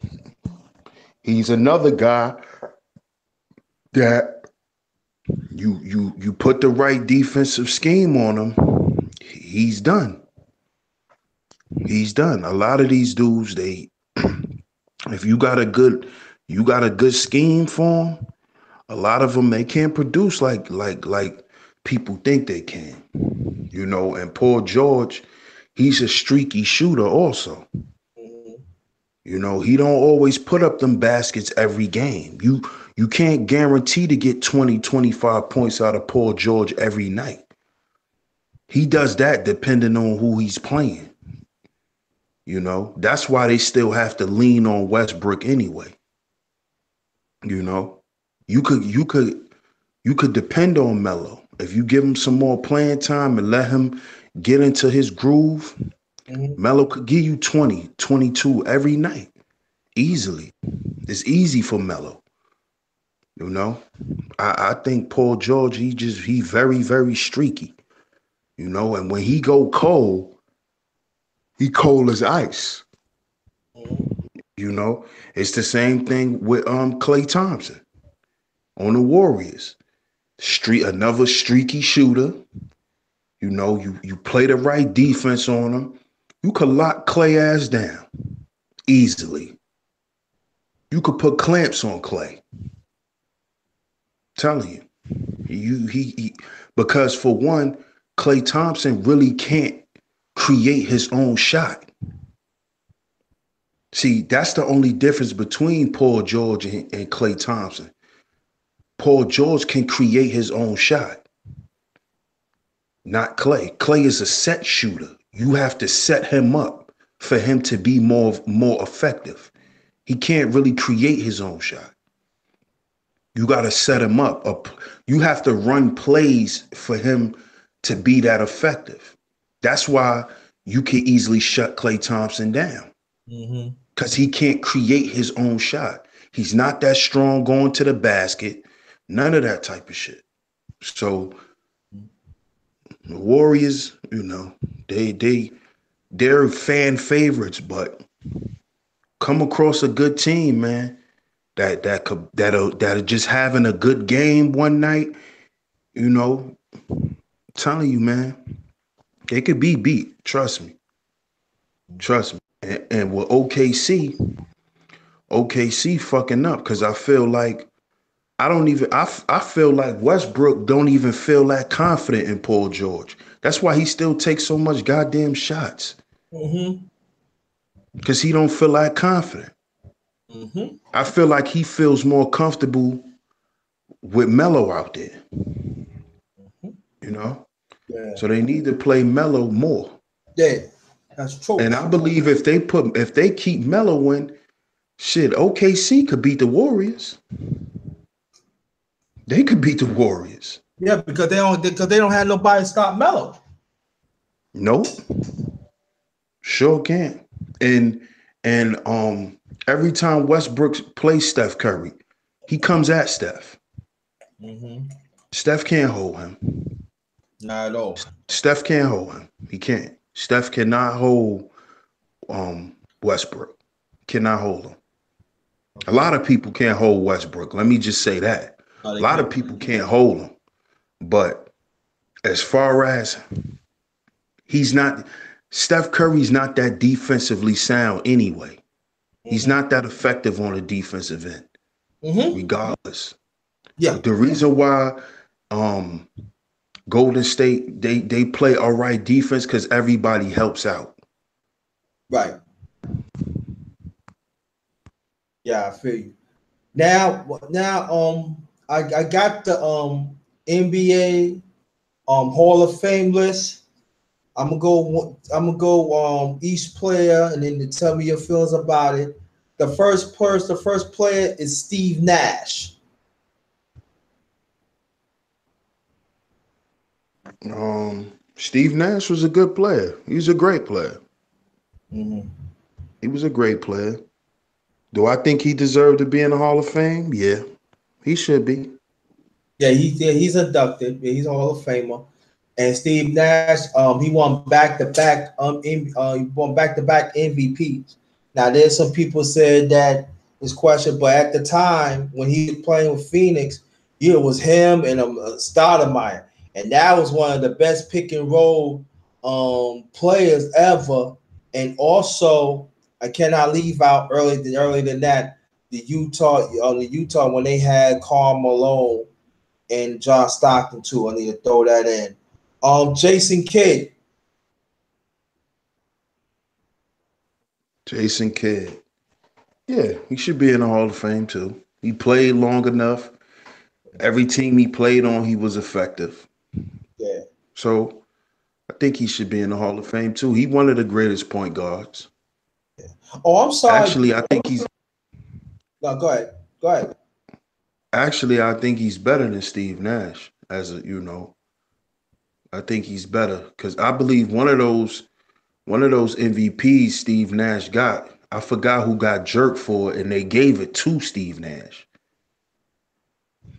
he's another guy that you put the right defensive scheme on him, he's done. He's done. A lot of these dudes, if you got a good scheme for them, a lot of them they can't produce like people think they can. And Paul George, he's a streaky shooter also. Mm-hmm. He don't always put up them baskets every game. You can't guarantee to get 20, 25 points out of Paul George every night. He does that depending on who he's playing. That's why they still have to lean on Westbrook anyway. You know, you could you could you could depend on Melo if you give him some more playing time and let him get into his groove. Mm-hmm. Melo could give you 20, 22 every night easily. It's easy for Melo. You know, I think Paul George, he very, very streaky, and when he cold as ice. Mm-hmm. It's the same thing with Klay Thompson on the Warriors. Another streaky shooter. You play the right defense on him. You could lock Klay ass down easily. You could put clamps on Klay. Telling you. He because for one, Klay Thompson really can't create his own shot. See, that's the only difference between Paul George and Klay Thompson. Paul George can create his own shot, not Klay. Klay is a set shooter. You have to set him up for him to be more effective. He can't really create his own shot. You got to set him up. You have to run plays for him to be that effective. That's why you can easily shut Klay Thompson down Mm-hmm. because he can't create his own shot. He's not that strong going to the basket, none of that type of shit. So the Warriors, they they're fan favorites, but come across a good team, man, that'll just having a good game one night, you know, I'm telling you, man, they could be beat. Trust me. Trust me. And with OKC fucking up because I feel like I feel like Westbrook don't even feel that confident in Paul George. That's why he still takes so much goddamn shots. Mm-hmm. Because he don't feel that confident. Mm-hmm. I feel like he feels more comfortable with Melo out there, Mm-hmm. you know? Yeah. So they need to play Melo more. Yeah. That's true. And I believe if they keep Melo in, shit, OKC could beat the Warriors. They could beat the Warriors. Yeah, because they don't have nobody to stop Melo. Nope. Sure can. And and every time Westbrook plays Steph Curry, he comes at Steph. Mm-hmm. Steph can't hold him. Not at all. Steph can't hold him. He can't. Steph cannot hold Westbrook. Cannot hold him. A Okay. lot of people can't hold Westbrook. Let me just say that. No, A they lot of can't. people can't hold him. But as far as he's not Steph Curry's not that defensively sound anyway. He's Mm-hmm. not that effective on the defensive end, Mm-hmm. regardless. Yeah. The reason why um Golden State they play all right defense because everybody helps out. Right. Yeah, I feel you. Now, I got the NBA Hall of Fame list. I'm gonna go each player, and then tell me your feelings about it. The first player is Steve Nash. Steve Nash was a good player. He's a great player. Mm-hmm. He was a great player. Do I think he deserved to be in the Hall of Fame? Yeah, he should be. Yeah, he's inducted. Yeah, he's a Hall of Famer. And Steve Nash, he won back to back MVPs. Now, there's some people said that it's questioned, but at the time when he was playing with Phoenix, it was him and Stoudemire, and that was one of the best pick and roll players ever. And also, I cannot leave out earlier than that the Utah when they had Karl Malone and John Stockton too. I need to throw that in. Jason Kidd. Jason Kidd. Yeah, he should be in the Hall of Fame too. He played long enough. Every team he played on, he was effective. Yeah. So I think he should be in the Hall of Fame too. He one of the greatest point guards. Oh, I'm sorry. Actually, I think he's No, go ahead. Go ahead. actually I think he's better than Steve Nash. I think he's better because I believe one of those MVPs Steve Nash got. I forgot who got jerked for it, and they gave it to Steve Nash.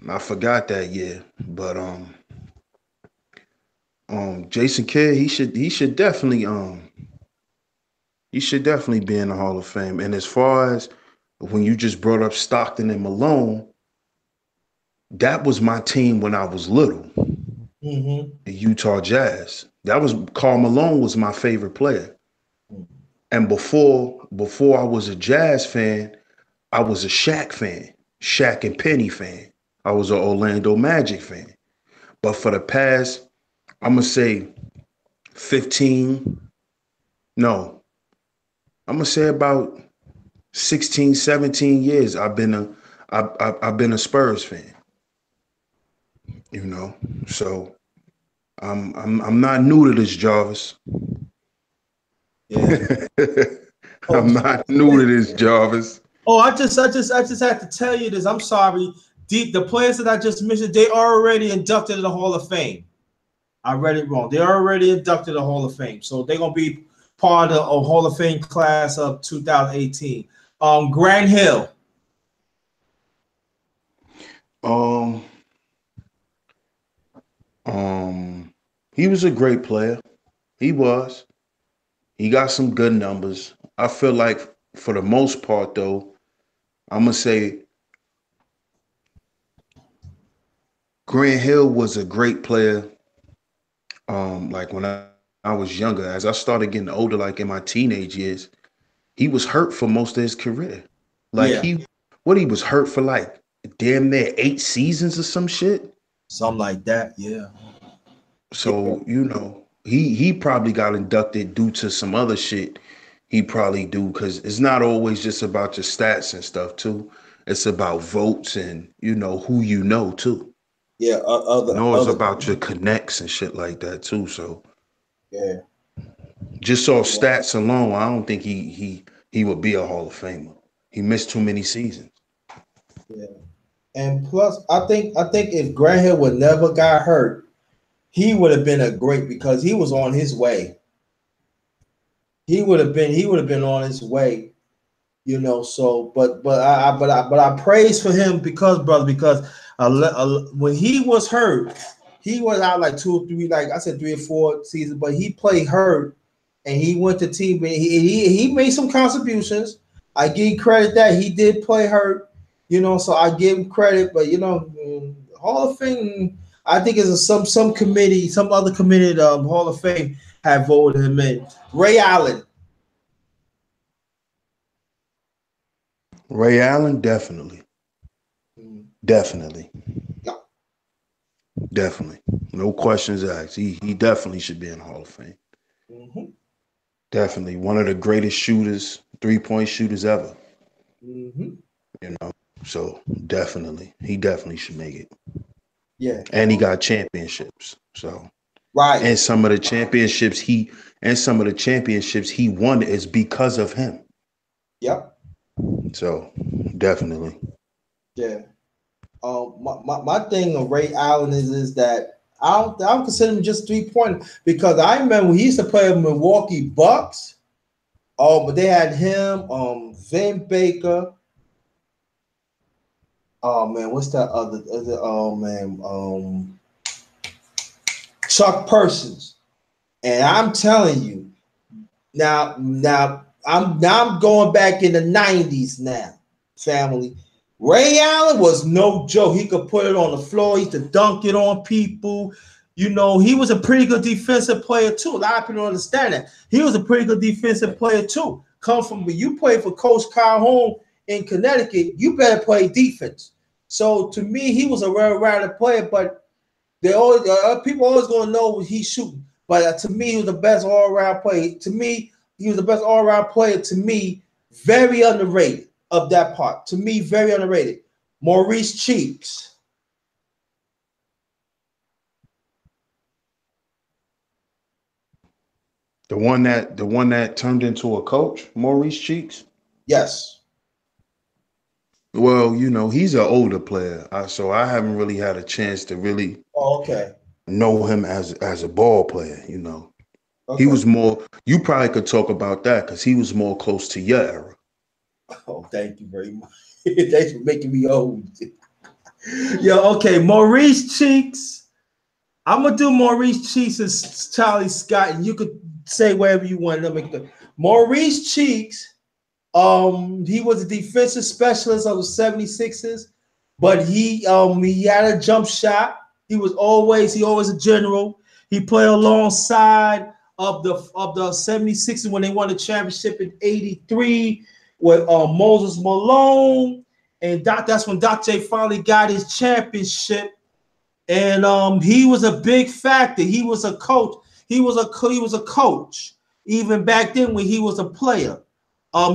I forgot that year, but Jason Kidd he should definitely be in the Hall of Fame. And as far as when you just brought up Stockton and Malone, that was my team when I was little, Mm-hmm. the Utah Jazz. That was Karl Malone was my favorite player. And before I was a Jazz fan, I was a Shaq fan, Shaq and Penny fan. I was an Orlando Magic fan. But for the past, I'm gonna say 15, no, I'm gonna say about 16, 17 years. I've been a Spurs fan, you know. So I'm not new to this, Jarvis. Yeah. I'm Oh, not new to this, Jarvis. I just had to tell you this. I'm sorry. The players that I just mentioned, they are already inducted in the Hall of Fame. I read it wrong. They're already inducted in the Hall of Fame, so they're gonna be part of the Hall of Fame class of 2018. Grant Hill. Um, he was a great player. He was. He got some good numbers. I feel like for the most part, though, I'm gonna say Grant Hill was a great player. Like when I was younger, as I started getting older, like in my teenage years, he was hurt for most of his career. Like Yeah, he was hurt for like damn near 8 seasons or some shit. something like that. Yeah, yeah, So, he probably got inducted due to some other shit he probably do because it's not always just about your stats and stuff too. It's about votes and who too. yeah. It's Other. about your connects and shit like that too. So Yeah, just off stats alone, I don't think he would be a Hall of Famer. He missed too many seasons. yeah. And plus, I think if Grant Hill would never got hurt, he would have been a great because he was on his way. He would have been on his way. So but I praise for him because brother because when he was hurt, he was out like 2 or 3, like I said, 3 or 4 seasons, but he played hurt and he went to team and he made some contributions. I give credit that he did play hurt, so I give him credit, but Hall of Fame, I think is some committee, some other committee Hall of Fame have voted him in. Ray Allen. Ray Allen, definitely. Definitely. Yeah. Definitely. No questions asked. He definitely should be in the Hall of Fame. Mm-hmm. Definitely. One of the greatest shooters, 3-point shooters ever. Mm-hmm. So definitely. He definitely should make it. Yeah. And he got championships. So Right. and some of the championships he won is because of him. Yep. So definitely. Yeah. My thing of Ray Allen is that I don't consider him just 3 point because I remember when he used to play with Milwaukee Bucks. Oh, but they had him, Vin Baker. Oh man, what's that other oh man, Chuck Persons. And I'm telling you, now I'm going back in the 90s now, family. Ray Allen was no joke. He could put it on the floor. He could dunk it on people. He was a pretty good defensive player too. A lot of people don't understand that. He was a pretty good defensive player too. Come from when you play for Coach Kyle Holm in Connecticut, you better play defense. So to me, he was a well-rounded player, but they always people always gonna know what he's shooting. But to me, he was the best all-around player. To me, he was the best all-around player. To me, very underrated of that part. To me, very underrated. Maurice Cheeks. The one that turned into a coach, Maurice Cheeks. Yes. Well, he's an older player, so I haven't really had a chance to really Oh, okay. know him as a ball player. He Okay. was more. You probably could talk about that because he was more close to your era. Oh, thank you very much. Thanks for making me old. Yeah, okay. Maurice Cheeks. I'm gonna do Maurice Cheeks and Charlie Scott, and you could say whatever you want. Maurice Cheeks, he was a defensive specialist of the 76ers, but he had a jump shot. He always a general. He played alongside of the 76ers when they won the championship in '83 with Moses Malone, and that's when Doc J finally got his championship. And he was a big factor. He was a coach. He was a coach even back then when he was a player.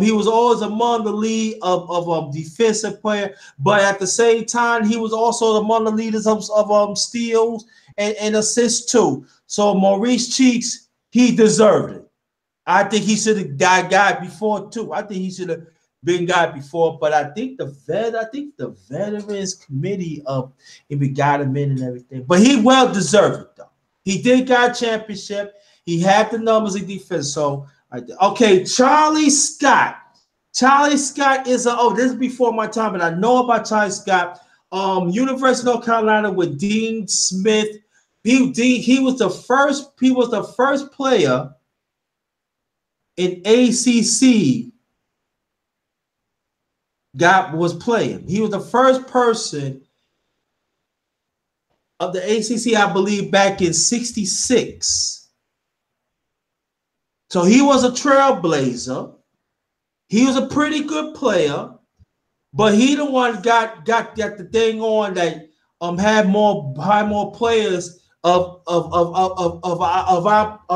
He was always among the lead of defensive player, but at the same time, he was also among the leaders of steals and assists too. So Maurice Cheeks, he deserved it. I think he should have got before too. I think he should have been got before, but I think the veterans committee of it got him in and everything. But he well deserved it though. He did got a championship. He had the numbers in defense. So okay, Charlie Scott. Charlie Scott is this is before my time, but I know about Charlie Scott. University of North Carolina with Dean Smith. He was the first player in ACC was playing. He was the first person of the ACC, I believe, back in '66. So he was a trailblazer. He was a pretty good player, but he the one got the thing on that had more players of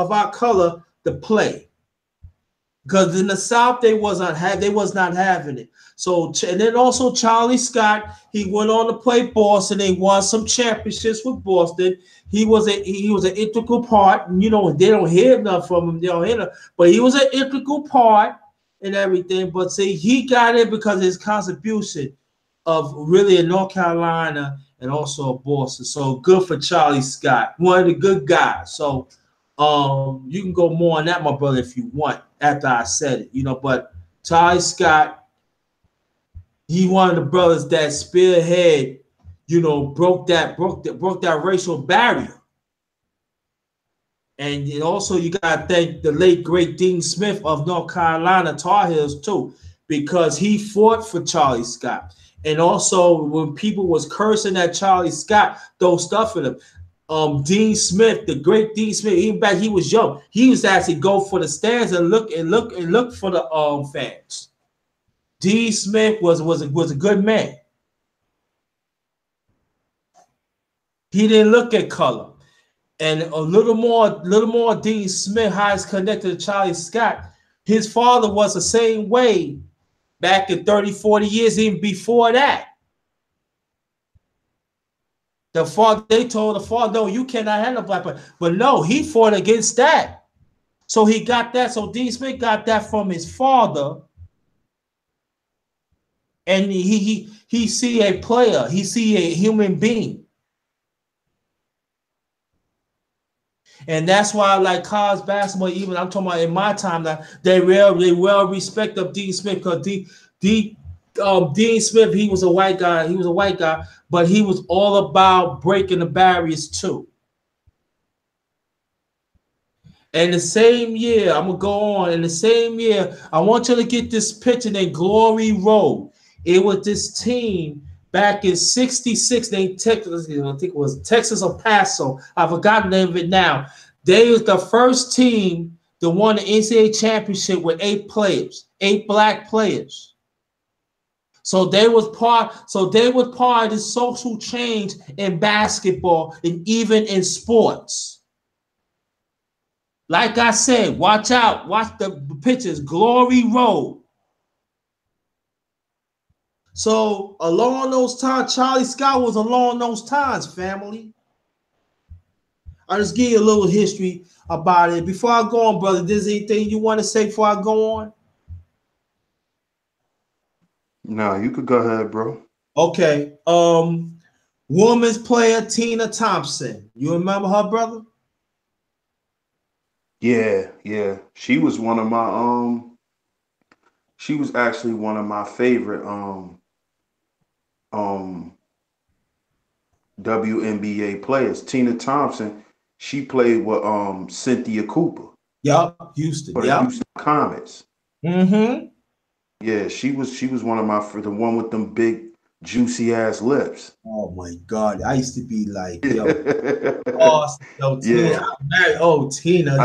our color to play. Because in the South they was not having it. So and then also Charlie Scott, he went on to play Boston and won some championships with Boston. He was an integral part. And, you know, they don't hear enough from him. They don't hear enough, but he was an integral part and everything. But see, he got it because of his contribution of really in North Carolina and also Boston. So good for Charlie Scott, one of the good guys. So you can go more on that, my brother, if you want, after I said it, you know. But Charlie Scott, he one of the brothers that spearhead, you know, broke that racial barrier. And also you gotta thank the late great Dean Smith of North Carolina Tar Heels too, because he fought for Charlie Scott. And also when people was cursing at Charlie Scott, throw stuff at him. Dean Smith, the great Dean Smith, even back he was young, he used to actually go for the stands and look for the fans. Dean Smith was a good man. He didn't look at color. And a little more Dean Smith, how it's connected to Charlie Scott. His father was the same way back in 30, 40 years, even before that. They told the father, no, you cannot handle black people. But no, he fought against that. So he got that. So Dean Smith got that from his father. And he see a player. He see a human being. And that's why I like college basketball. Even I'm talking about in my time that they well respect of Dean Smith, because Dean Smith, he was a white guy. He was a white guy, but he was all about breaking the barriers too. And the same year, I'm gonna go on. In the same year, I want you to get this picture named Glory Road. It was this team back in '66 named Texas. I think it was Texas El Paso. I forgot the name of it now. They was the first team that won the NCAA championship with 8 black players. So they was part of the social change in basketball and even in sports. Like I said, watch out. Watch the pictures. Glory Road. So along those times, Charlie Scott was along those times, family. I'll just give you a little history about it. Before I go on, brother, there's anything you want to say before I go on? No, you could go ahead, bro. Okay. Women's player Tina Thompson. You remember her, brother? Yeah. She was one of my she was actually one of my favorite WNBA players. Tina Thompson, she played with Cynthia Cooper. Yup, Houston. For the Houston Comets. Mm-hmm. Yeah, she was one of the one with them big juicy ass lips. Oh my God. I used to be like, yo, Tina. Yeah. Tina.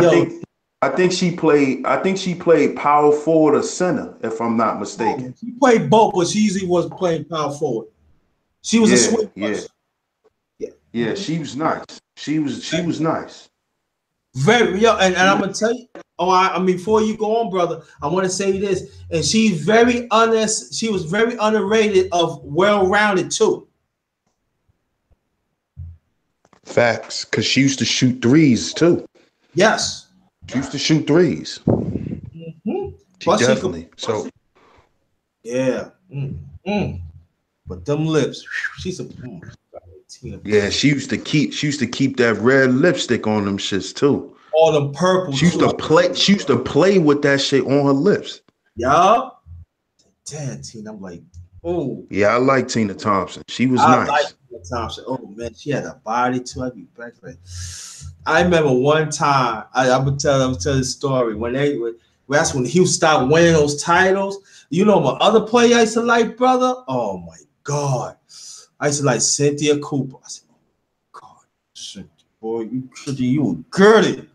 I think she played power forward or center, if I'm not mistaken. She played both, but she usually was playing power forward. She was a swing person. Yeah, she was nice. She was nice. Very, and I'm gonna tell you. I mean, before you go on, brother, I want to say this, and she's very honest. She was very underrated, of well-rounded too. Facts, because she used to shoot threes too. Yes, she used to shoot threes. Mm-hmm. She definitely. Yeah. But them lips, she's a. Yeah, she used to keep that red lipstick on them shits too. All them purple. She used to play with that shit on her lips. Yup. Damn, Tina, I'm like, oh. Yeah, I like Tina Thompson. She was nice. I like Tina Thompson. Oh man, she had a body too. I'd be back. I remember one time. I'm gonna tell this story when That's when Houston started winning those titles. You know my other player I used to like, brother? Oh my God. I used to like Cynthia Cooper. I said, oh God, shit, boy, you girded.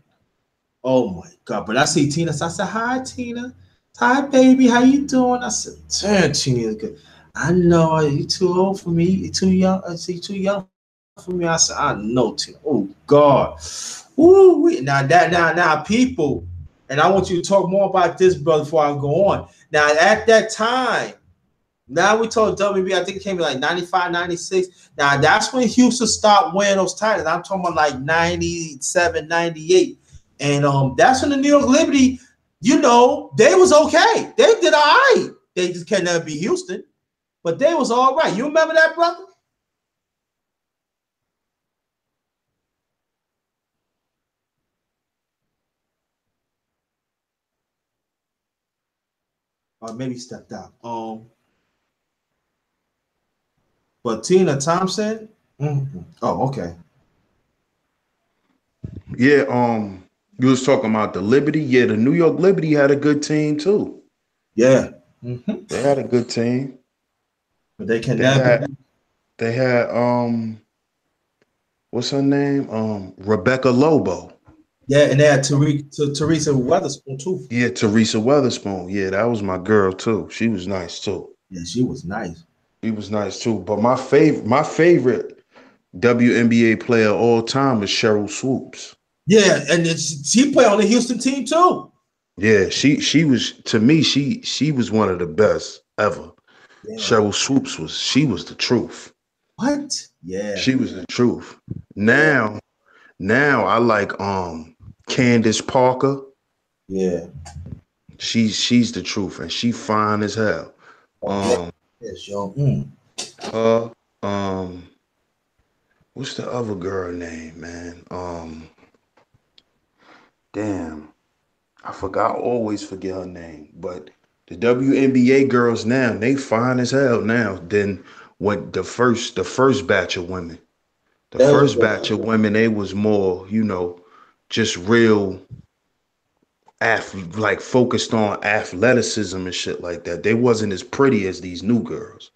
Oh my God. But I see Tina. So I said, hi, Tina. Hi, baby. How you doing? I said, damn, Tina. Good. I know you too old for me. You too young. I see too young for me. I said, I know, Tina. Oh God. Ooh, now, people, and I want you to talk more about this, brother, before I go on. Now, at that time, now we told WB, I think it came in like 95, 96. Now, that's when Houston stopped winning those titles. I'm talking about like 97, 98. And that's when the New York Liberty, you know, they was okay. They did all right. They just can never be Houston, but they was all right. You remember that, brother? Or maybe stepped out. But Tina Thompson. Oh, okay. Yeah, you was talking about the Liberty. Yeah, the New York Liberty had a good team too. Yeah. They had a good team. But they can They never had be. they had what's her name? Rebecca Lobo. Yeah, and they had Teresa Weatherspoon too. Yeah, Teresa Weatherspoon. Yeah, that was my girl too. She was nice too. Yeah, she was nice. She was nice too. But my favorite WNBA player of all time is Cheryl Swoops. Yeah, and she played on the Houston team too. Yeah, she was, to me, she was one of the best ever. Yeah. Cheryl Swoops was the truth. What? Yeah. She was the truth. Yeah. Now I like Candace Parker. Yeah. She's the truth, and she fine as hell. Oh yeah. Um Yes, yo. her what's the other girl name, man? Damn, I forgot. I always forget her name. But the WNBA girls now, they fine as hell now than what the first batch of women. The That was first batch of women, they was more, just real like focused on athleticism and shit like that. They wasn't as pretty as these new girls.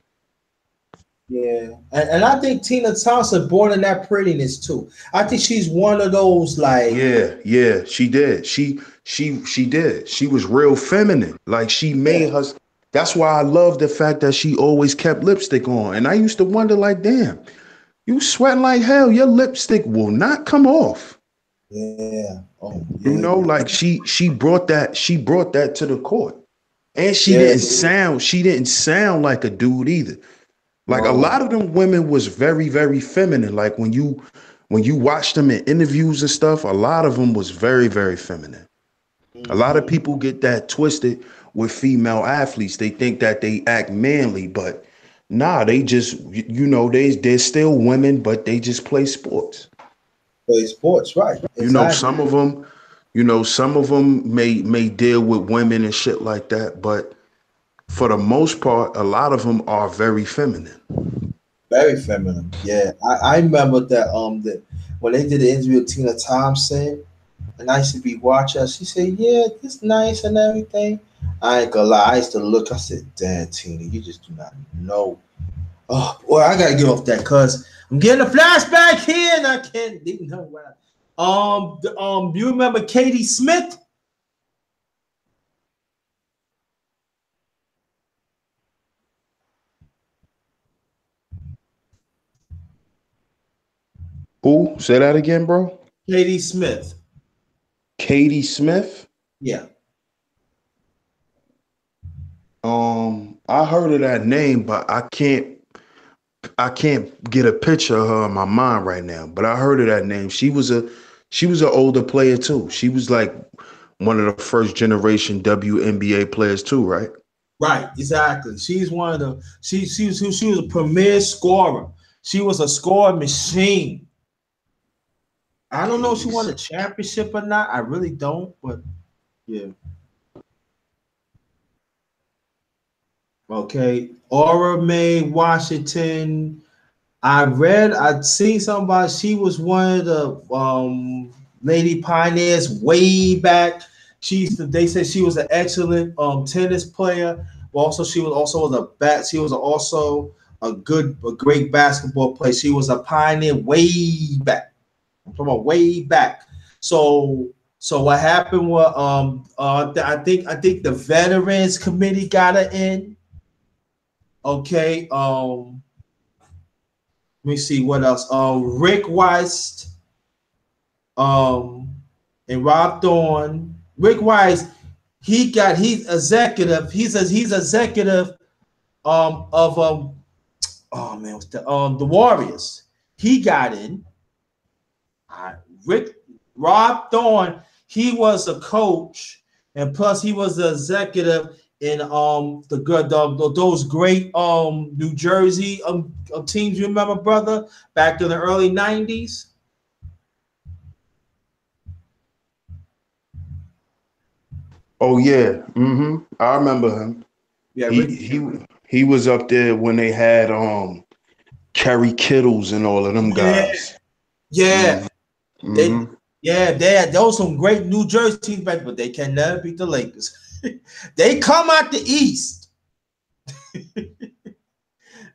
yeah. And I think Tina Thompson born in that prettiness too. I think she's one of those like Yeah, she did. She did. She was real feminine. Like she yeah, made her. That's why I love the fact that she always kept lipstick on. And I used to wonder, like, damn, you sweating like hell. Your lipstick will not come off. yeah. Oh yeah. Like she brought that to the court. And Yeah. she didn't sound like a dude either. Like a No. lot of them women was very, very feminine. Like when you watch them in interviews and stuff, a lot of them was very, very feminine. A lot of Mhm. people get that twisted with female athletes. They think that they act manly, but nah, they just, they're still women, but they just play sports. Play sports, right? You know, Exactly. some of them, some of them may deal with women and shit like that, but for the most part, a lot of them are very feminine. Very feminine. Yeah. I remember that when they did the interview with Tina Thompson, and I used to be watching her, she said, yeah, it's nice and everything. I ain't gonna lie, I used to look, I said, damn, Tina, you just do not know. Oh boy, I gotta get off that cuz I'm getting a flashback here and I can't even know where. Do you remember Katie Smith? Who? Say that again, bro. Katie Smith. Katie Smith. Yeah. I heard of that name, but I can't get a picture of her in my mind right now. But I heard of that name. She was an older player too. She was like one of the first generation WNBA players too, right? Right, exactly. She's one of the she was a premier scorer. She was a scoring machine. I don't know if she won Katie's. a championship or not. I really don't, but yeah. Okay. Aura Mae Washington. I'd seen somebody, she was one of the lady pioneers way back. They said she was an excellent tennis player. Also, she was also a bat. She was also a great basketball player. She was a pioneer way back. I'm talking about way back. So what happened was I think the Veterans Committee got her in. Okay. Let me see what else. Rick Weiss, and Rob Thorne. Rick Weiss, he's executive. He's executive of oh man, what's the Warriors. He got in. Rick Rob Thorne, he was a coach, and plus he was the executive in those great New Jersey teams. You remember, brother, back in the early '90s. Oh yeah, I remember him. Yeah, He Rick, he was up there when they had Kerry Kittles and all of them yeah, guys. yeah. They Mm-hmm. those some great New Jersey teams back, but they can never beat the Lakers. They come out the East.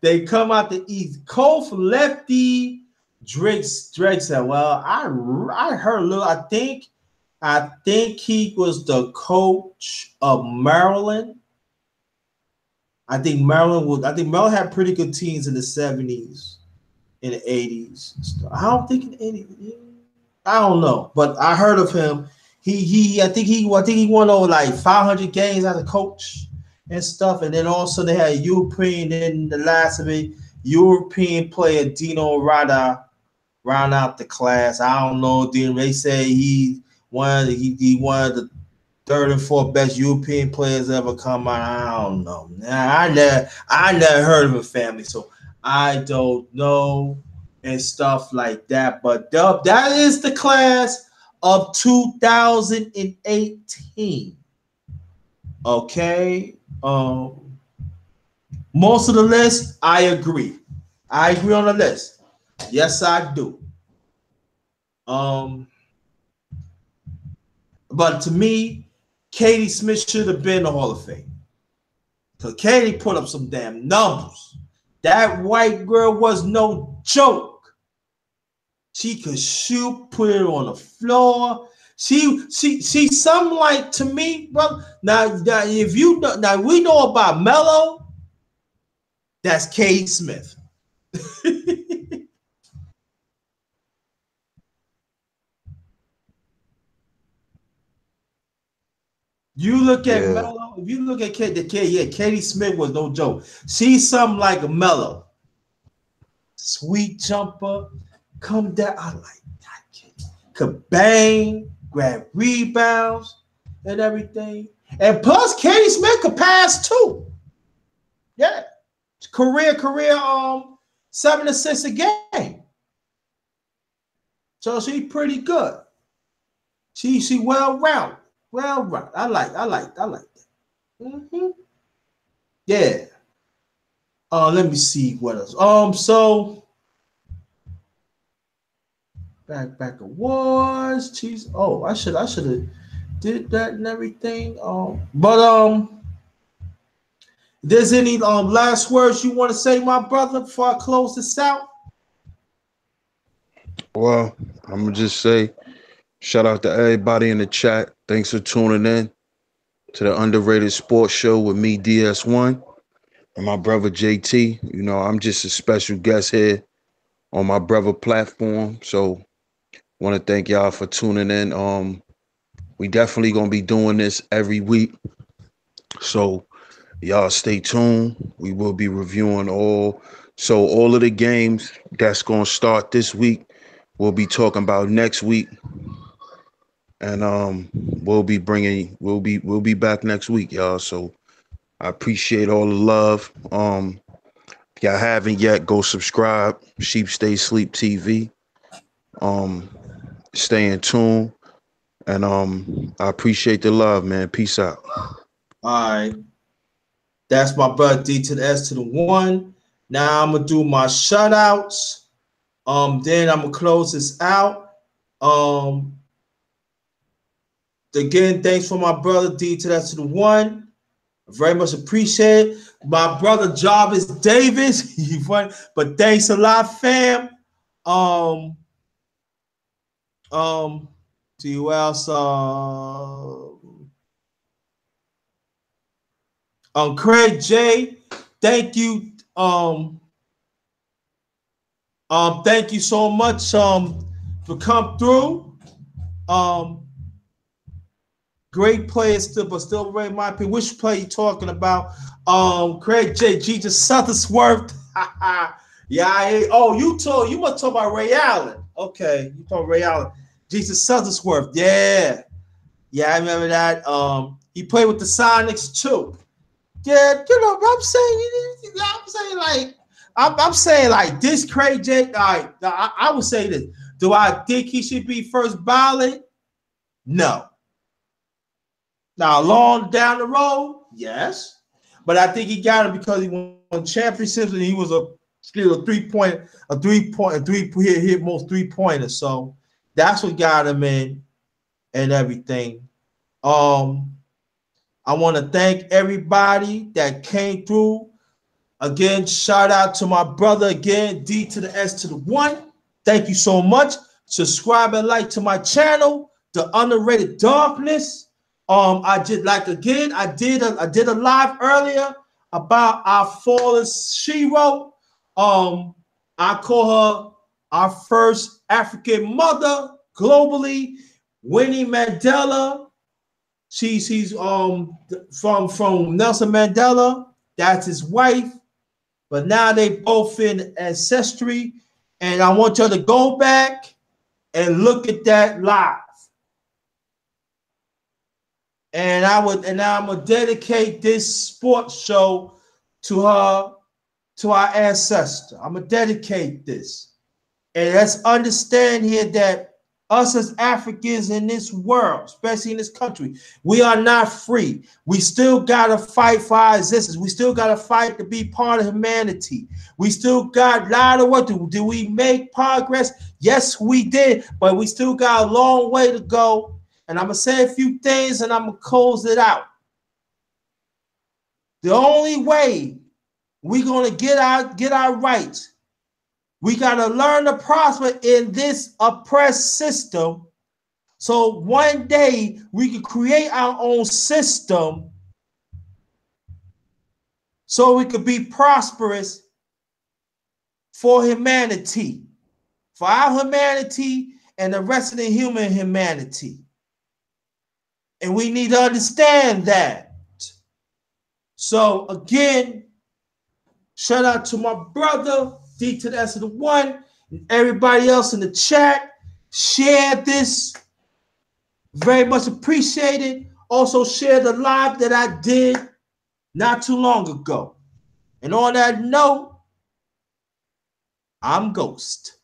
They come out the East. Kof Lefty Drake said, "Well, I heard a little. I think he was the coach of Maryland. I think Maryland had pretty good teams in the '70s, in the '80s. I don't think in the '80s. I don't know, but I heard of him. I think he won over like 500 games as a coach and stuff. And then also they had European in the last of it. European player Dino Rada round out the class. I don't know. They say he one of the third and fourth best European players ever come out. I don't know. I never heard of a family, so I don't know and stuff like that. But that is the class of 2018. Okay. Most of the list, I agree. I agree on the list. Yes, I do. But to me, Katie Smith should have been in the Hall of Fame. Because Katie put up some damn numbers. That white girl was no joke. She could shoot, put it on the floor. She something like, to me, bro. Now if you know, now we know about Mello, that's Katie Smith. You look at Yeah. Mello, if you look at Katie Smith was no joke. She's something like a Mello. Sweet jumper, come down. I like that kid. Could bang, grab rebounds, and everything. And plus, Katie Smith could pass too. Yeah. Career, 7 assists a game. So she's pretty good. She well-rounded. Well-rounded. I like that. Mm-hmm. Yeah. Let me see what else. So back awards. Jeez. Oh, I should have did that and everything. But there's any last words you want to say, my brother, before I close this out? Well, I'm gonna just say shout out to everybody in the chat. Thanks for tuning in to the Underrated Sports Show with me, DS1, and my brother JT. You know, I'm just a special guest here on my brother platform. So want to thank y'all for tuning in. We definitely gonna be doing this every week. So y'all stay tuned. We will be reviewing all of the games that's gonna start this week. We'll be talking about next week. And we'll be back next week, y'all. So I appreciate all the love. If y'all haven't yet, go subscribe. Sheep Stay Sleep TV. Stay in tune. And I appreciate the love, man. Peace out. All right. That's my brother D to the S to the 1. Now I'm gonna do my shutouts. Then I'm gonna close this out. Again, thanks for my brother D to that to the one. Very much appreciate it. My brother Jarvis Davis, but thanks a lot, fam. To you else, Craig J, thank you. Thank you so much for come through. Great players still, but still very my opinion. Which play you talking about? Craig J. Jesus Sutherworth. Yeah, oh, you must talk about Ray Allen. Okay, you talk Ray Allen. Jesus Sutherworth. Yeah. Yeah, I remember that. He played with the Sonics too. Yeah, you know, I'm saying like this Craig J. I would say this. Do I think he should be first ballot? No. Now, long down the road, yes, but I think he got it because he won championships and he was a hit most 3-pointers. So that's what got him in and everything. I want to thank everybody that came through. Again, shout out to my brother again, D to the S to the 1. Thank you so much. Subscribe and like to my channel, The Underrated Darkness. I did a live earlier about our fallen Shiro. I call her our first African mother globally, Winnie Mandela. She's from Nelson Mandela. That's his wife. But now they both in ancestry, and I want y'all to go back and look at that live. And I'm gonna dedicate this sports show to her, to our ancestor. I'm gonna dedicate this. And let's understand here that us as Africans in this world, especially in this country, we are not free. We still gotta fight for our existence. We still gotta fight to be part of humanity. We still got a lot of work to do. Did we make progress? Yes, we did, but we still got a long way to go. And I'm gonna say a few things and I'm gonna close it out. The only way we're gonna get our rights, we gotta learn to prosper in this oppressed system. So one day we can create our own system so we could be prosperous for humanity, for our humanity and the rest of the human humanity. And we need to understand that. So again, shout out to my brother, D to the S of the 1, and everybody else in the chat. Share this. Very much appreciated. Also share the live that I did not too long ago. And on that note, I'm Ghost.